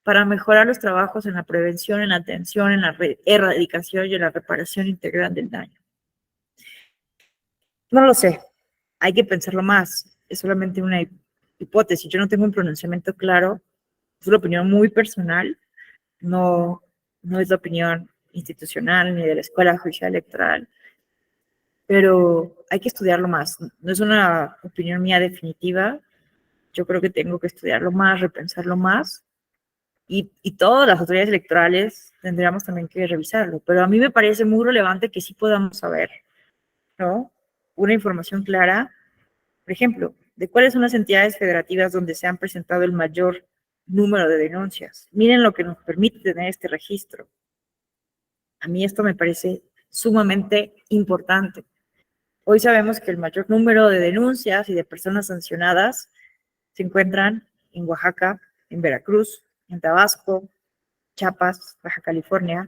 para mejorar los trabajos en la prevención, en la atención, en la erradicación y en la reparación integral del daño. No lo sé, hay que pensarlo más, es solamente una hipótesis, yo no tengo un pronunciamiento claro, es una opinión muy personal, no es la opinión institucional ni de la Escuela Judicial Electoral, pero hay que estudiarlo más, no es una opinión mía definitiva, yo creo que tengo que estudiarlo más, repensarlo más, y todas las autoridades electorales tendríamos también que revisarlo, pero a mí me parece muy relevante que sí podamos saber, ¿no? Una información clara, por ejemplo, de cuáles son las entidades federativas donde se han presentado el mayor número de denuncias. Miren lo que nos permite tener este registro. A mí esto me parece sumamente importante. Hoy sabemos que el mayor número de denuncias y de personas sancionadas se encuentran en Oaxaca, en Veracruz, en Tabasco, Chiapas, Baja California,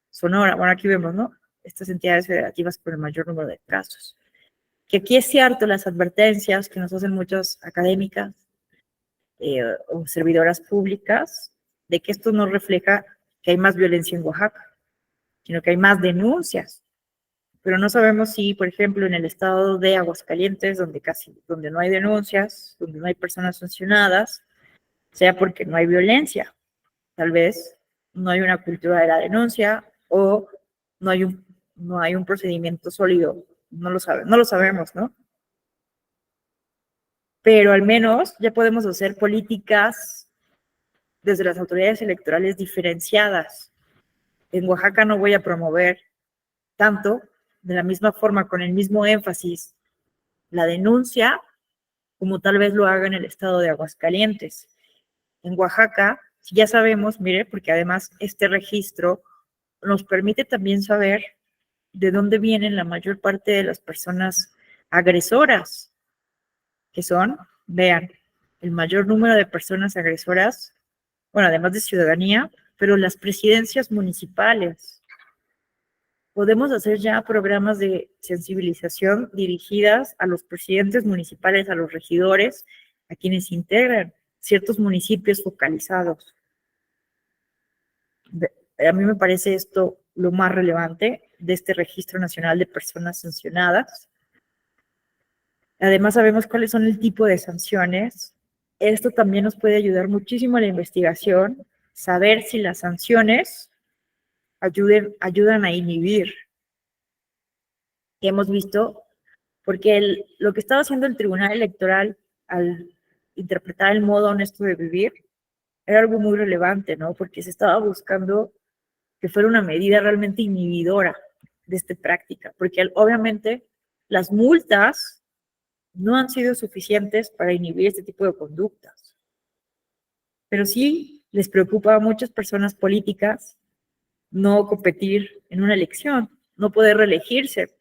Sonora. Bueno, aquí vemos, ¿no? Estas entidades federativas con el mayor número de casos. Que aquí es cierto las advertencias que nos hacen muchas académicas o servidoras públicas de que esto no refleja que hay más violencia en Oaxaca, sino que hay más denuncias. Pero no sabemos si, por ejemplo, en el estado de Aguascalientes, donde no hay denuncias, donde no hay personas sancionadas, sea porque no hay violencia. Tal vez no hay una cultura de la denuncia o no hay un procedimiento sólido. No lo sabemos, ¿no? Pero al menos ya podemos hacer políticas desde las autoridades electorales diferenciadas. En Oaxaca no voy a promover tanto, de la misma forma, con el mismo énfasis, la denuncia, como tal vez lo haga en el estado de Aguascalientes. En Oaxaca, ya sabemos, mire, porque además este registro nos permite también saber de dónde vienen la mayor parte de las personas agresoras, que son, vean, el mayor número de personas agresoras, bueno, además de ciudadanía, pero las presidencias municipales. Podemos hacer ya programas de sensibilización dirigidas a los presidentes municipales, a los regidores, a quienes integran ciertos municipios focalizados. A mí me parece esto lo más relevante de este Registro Nacional de Personas Sancionadas. Además, sabemos cuáles son el tipo de sanciones. Esto también nos puede ayudar muchísimo a la investigación, saber si las sanciones ayudan a inhibir. Que hemos visto, porque lo que estaba haciendo el Tribunal Electoral al interpretar el modo honesto de vivir era algo muy relevante, ¿no? Porque se estaba buscando que fuera una medida realmente inhibidora de esta práctica, porque obviamente las multas no han sido suficientes para inhibir este tipo de conductas, pero sí les preocupa a muchas personas políticas no competir en una elección, no poder reelegirse.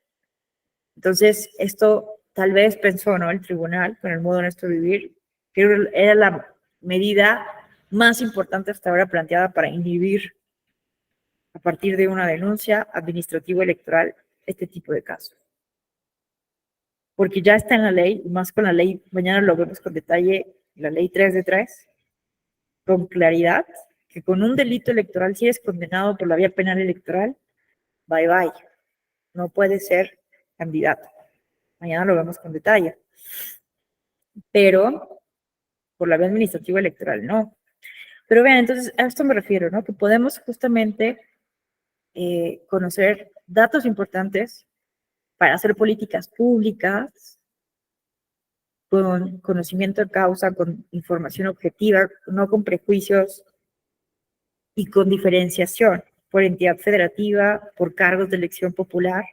Entonces, esto tal vez pensó, ¿no? El tribunal, con el modo honesto de vivir, que era la medida más importante hasta ahora planteada para inhibir a partir de una denuncia administrativa electoral este tipo de casos. Porque ya está en la ley, y más con la ley, mañana lo vemos con detalle, la ley 3 de 3, con claridad, que con un delito electoral, si eres condenado por la vía penal electoral, bye bye, no puede ser candidato. Mañana lo vemos con detalle. Pero por la vía administrativa electoral, no. Pero vean, entonces a esto me refiero, ¿no? Que podemos justamente conocer datos importantes para hacer políticas públicas con conocimiento de causa, con información objetiva, no con prejuicios y con diferenciación por entidad federativa, por cargos de elección popular.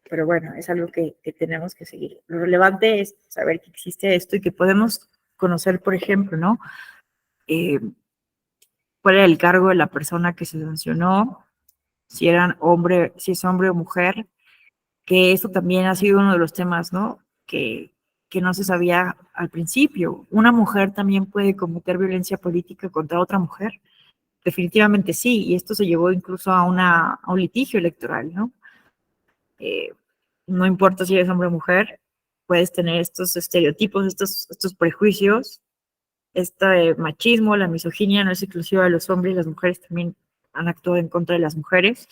Pero bueno, es algo que tenemos que seguir. Lo relevante es saber que existe esto y que podemos conocer, por ejemplo, ¿no? Cuál era el cargo de la persona que se sancionó, si es hombre o mujer, que esto también ha sido uno de los temas, ¿no? Que no se sabía al principio. ¿Una mujer también puede cometer violencia política contra otra mujer? Definitivamente sí, y esto se llevó incluso a un litigio electoral, ¿no? no importa si eres hombre o mujer, puedes tener estos estereotipos, estos prejuicios, este machismo, la misoginia no es exclusiva de los hombres, las mujeres también han actuado en contra de las mujeres,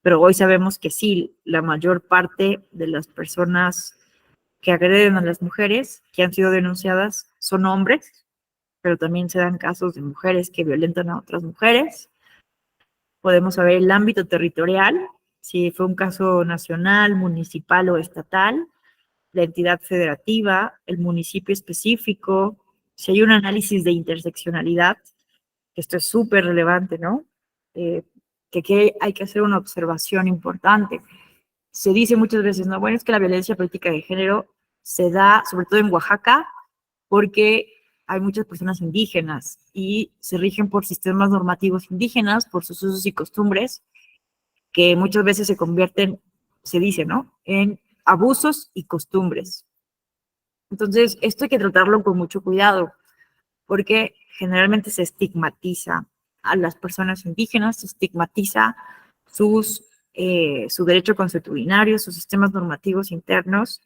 pero hoy sabemos que sí, la mayor parte de las personas que agreden a las mujeres, que han sido denunciadas, son hombres, pero también se dan casos de mujeres que violentan a otras mujeres. Podemos saber el ámbito territorial, si fue un caso nacional, municipal o estatal, la entidad federativa, el municipio específico, si hay un análisis de interseccionalidad, que esto es súper relevante, ¿no? Que aquí hay que hacer una observación importante. Se dice muchas veces, ¿no? Bueno, es que la violencia política de género se da, sobre todo en Oaxaca, porque hay muchas personas indígenas y se rigen por sistemas normativos indígenas, por sus usos y costumbres, que muchas veces se convierten, se dice, ¿no?, en abusos y costumbres. Entonces, esto hay que tratarlo con mucho cuidado, porque generalmente se estigmatiza a las personas indígenas, se estigmatiza su derecho consuetudinario, sus sistemas normativos internos,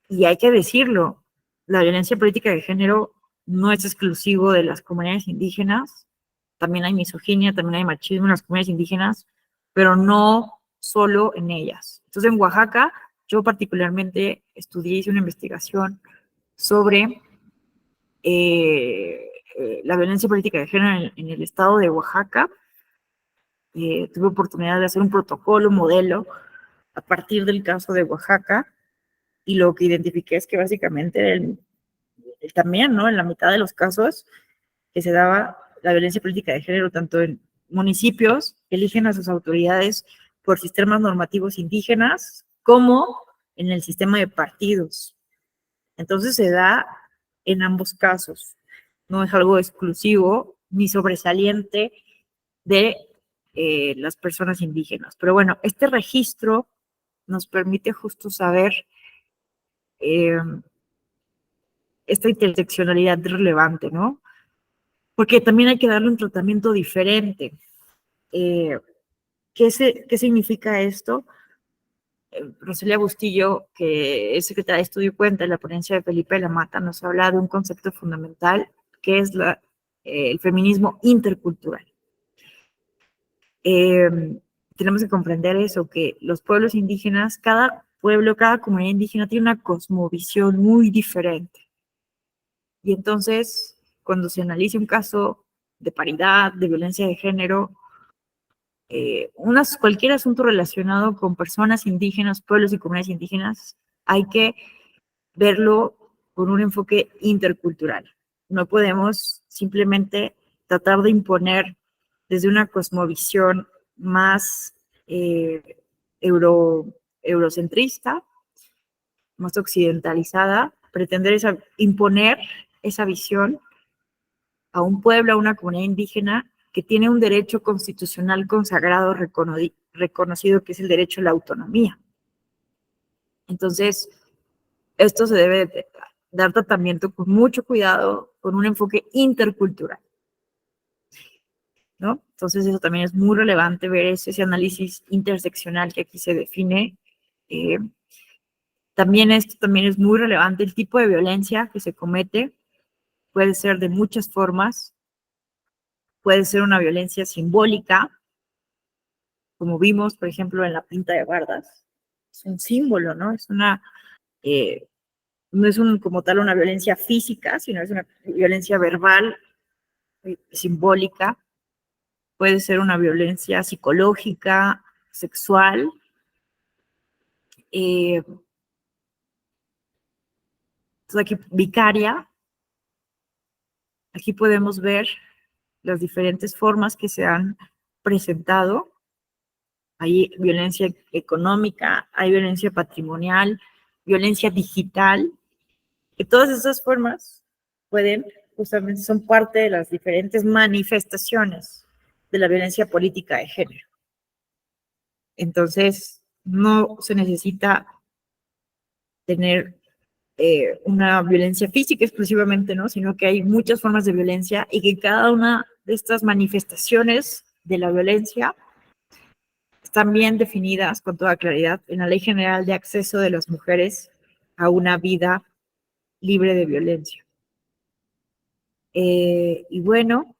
y hay que decirlo, la violencia política de género no es exclusivo de las comunidades indígenas, también hay misoginia, también hay machismo en las comunidades indígenas, pero no solo en ellas. Entonces, en Oaxaca, yo particularmente estudié, hice una investigación sobre la violencia política de género en el estado de Oaxaca. Tuve oportunidad de hacer un protocolo, un modelo, a partir del caso de Oaxaca, y lo que identifiqué es que básicamente también, ¿no?, en la mitad de los casos que se daba la violencia política de género, tanto en municipios que eligen a sus autoridades por sistemas normativos indígenas, como en el sistema de partidos. Entonces se da en ambos casos. No es algo exclusivo ni sobresaliente de las personas indígenas. Pero bueno, este registro nos permite justo saber esta interseccionalidad relevante, ¿no? Porque también hay que darle un tratamiento diferente. ¿Qué significa esto? Rosalía Bustillo, que es secretaria de Estudio y Cuenta en la ponencia de Felipe Lamata, nos habla de un concepto fundamental que es el feminismo intercultural. Tenemos que comprender eso, que los pueblos indígenas, cada pueblo, cada comunidad indígena tiene una cosmovisión muy diferente. Y entonces, cuando se analiza un caso de paridad, de violencia de género, cualquier asunto relacionado con personas indígenas, pueblos y comunidades indígenas, hay que verlo con un enfoque intercultural. No podemos simplemente tratar de imponer desde una cosmovisión más eurocentrista, más occidentalizada, pretender imponer esa visión a un pueblo, a una comunidad indígena que tiene un derecho constitucional consagrado, reconocido, que es el derecho a la autonomía. Entonces, esto se debe dar tratamiento con mucho cuidado, con un enfoque intercultural, ¿no? Entonces, eso también es muy relevante ver ese análisis interseccional que aquí se define. También esto también es muy relevante, el tipo de violencia que se comete puede ser de muchas formas, puede ser una violencia simbólica, como vimos, por ejemplo, en la pinta de bardas. Es un símbolo, ¿no? No es como tal una violencia física, sino es una violencia verbal, simbólica. Puede ser una violencia psicológica, sexual. Entonces aquí, vicaria, aquí podemos ver las diferentes formas que se han presentado. Hay violencia económica, hay violencia patrimonial, violencia digital, que todas esas formas justamente son parte de las diferentes manifestaciones de la violencia política de género. Entonces, no se necesita tener una violencia física exclusivamente, ¿no?, sino que hay muchas formas de violencia y que cada una de estas manifestaciones de la violencia están bien definidas con toda claridad en la Ley General de Acceso de las Mujeres a una vida libre de violencia. Y bueno,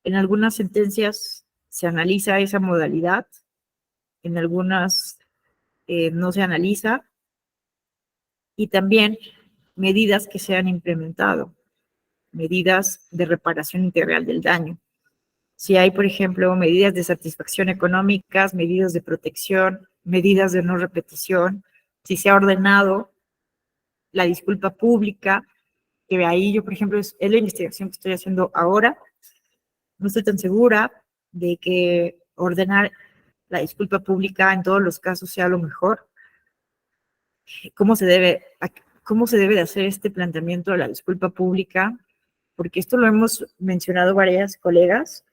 en algunas sentencias se analiza esa modalidad, en algunas no se analiza, y también medidas que se han implementado, medidas de reparación integral del daño. Si hay, por ejemplo, medidas de satisfacción económicas, medidas de protección, medidas de no repetición, si se ha ordenado la disculpa pública, que ahí yo, por ejemplo, es la investigación que estoy haciendo ahora, no estoy tan segura de que ordenar la disculpa pública en todos los casos sea lo mejor. ¿Cómo se debe de hacer este planteamiento de la disculpa pública? Porque esto lo hemos mencionado varias colegas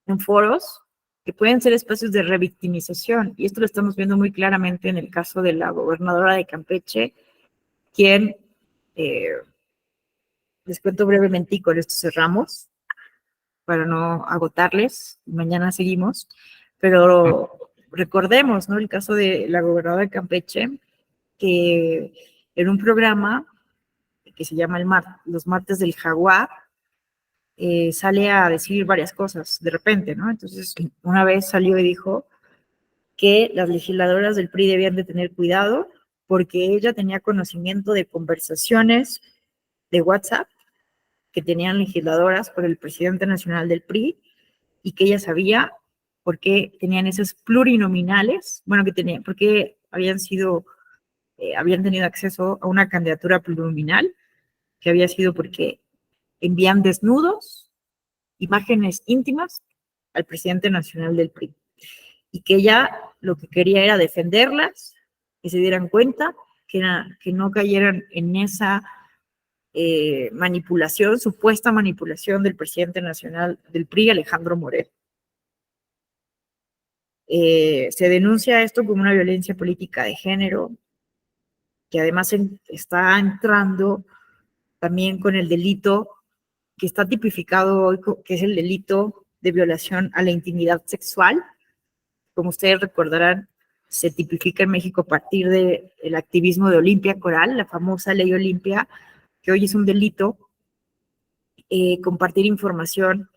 en foros, que pueden ser espacios de revictimización, y esto lo estamos viendo muy claramente en el caso de la gobernadora de Campeche, quien, les cuento brevemente y con esto cerramos, para no agotarles, mañana seguimos, pero recordemos, ¿no?, el caso de la gobernadora de Campeche, que en un programa que se llama Los Martes del Jaguar, sale a decir varias cosas de repente, ¿no? Entonces, una vez salió y dijo que las legisladoras del PRI debían de tener cuidado porque ella tenía conocimiento de conversaciones de WhatsApp que tenían legisladoras por el presidente nacional del PRI y que ella sabía por qué tenían esos plurinominales, bueno, que tenían, porque habían tenido acceso a una candidatura plurinominal, que había sido porque envían desnudos, imágenes íntimas al presidente nacional del PRI. Y que ella lo que quería era defenderlas, que se dieran cuenta, que no cayeran en esa manipulación, supuesta manipulación del presidente nacional del PRI, Alejandro Moreno. Se denuncia esto como una violencia política de género, que además está entrando también con el delito que está tipificado hoy, que es el delito de violación a la intimidad sexual. Como ustedes recordarán, se tipifica en México a partir del activismo de Olimpia Coral, la famosa ley Olimpia, que hoy es un delito compartir información,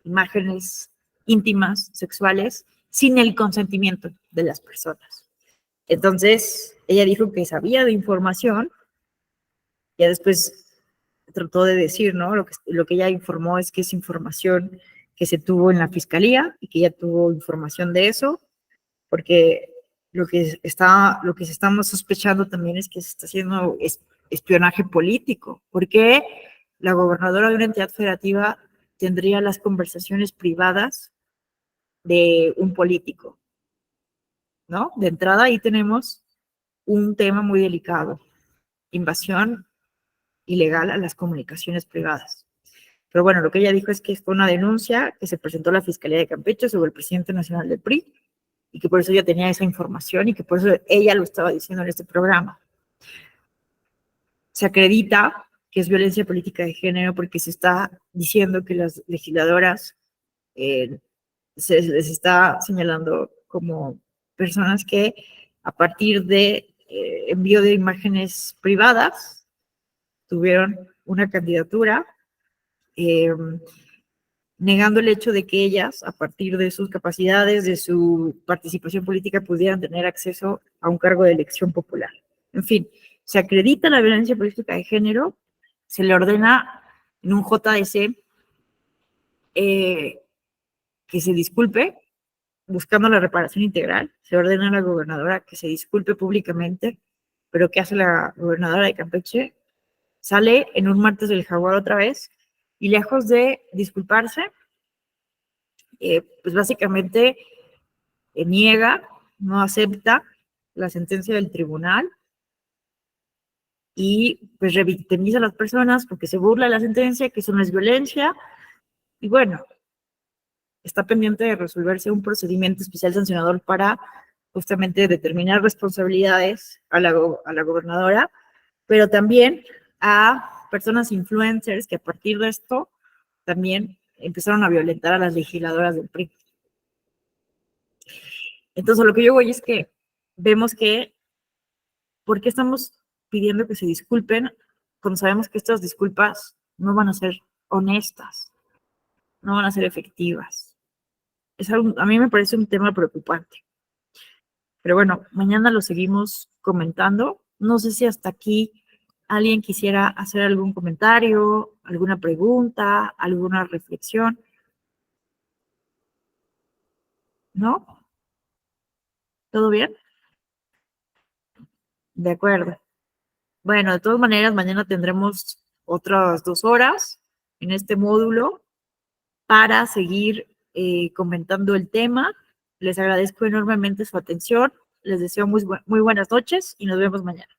imágenes íntimas, sexuales, sin el consentimiento de las personas. Entonces, ella dijo que sabía de información, ya después trató de decir, ¿no? Lo que ella informó es que es información que se tuvo en la fiscalía y que ella tuvo información de eso, porque lo que se estamos sospechando también es que se está haciendo espionaje político. ¿Por qué la gobernadora de una entidad federativa tendría las conversaciones privadas de un político? ¿No? De entrada ahí tenemos un tema muy delicado, invasión ilegal a las comunicaciones privadas. Pero bueno, lo que ella dijo es que fue una denuncia que se presentó a la Fiscalía de Campeche sobre el presidente nacional del PRI, y que por eso ella tenía esa información y que por eso ella lo estaba diciendo en este programa. Se acredita que es violencia política de género porque se está diciendo que las legisladoras se les está señalando como personas que a partir de envío de imágenes privadas tuvieron una candidatura, negando el hecho de que ellas, a partir de sus capacidades, de su participación política, pudieran tener acceso a un cargo de elección popular. En fin, se acredita la violencia política de género, se le ordena en un JDC que se disculpe, buscando la reparación integral, se ordena a la gobernadora que se disculpe públicamente, pero ¿qué hace la gobernadora de Campeche? Sale en un martes del Jaguar otra vez, y lejos de disculparse, pues básicamente niega, no acepta la sentencia del tribunal y pues revictimiza a las personas porque se burla de la sentencia, que eso no es violencia, y bueno, está pendiente de resolverse un procedimiento especial sancionador para justamente determinar responsabilidades a la gobernadora, pero también a personas influencers que a partir de esto también empezaron a violentar a las legisladoras del PRI. Entonces, lo que yo voy es que vemos que, ¿por qué estamos pidiendo que se disculpen cuando sabemos que estas disculpas no van a ser honestas, no van a ser efectivas? A mí me parece un tema preocupante. Pero bueno, mañana lo seguimos comentando. No sé si hasta aquí alguien quisiera hacer algún comentario, alguna pregunta, alguna reflexión, ¿no? ¿Todo bien? De acuerdo. Bueno, de todas maneras, mañana tendremos otras 2 horas en este módulo para seguir comentando el tema. Les agradezco enormemente su atención. Les deseo muy buenas noches y nos vemos mañana.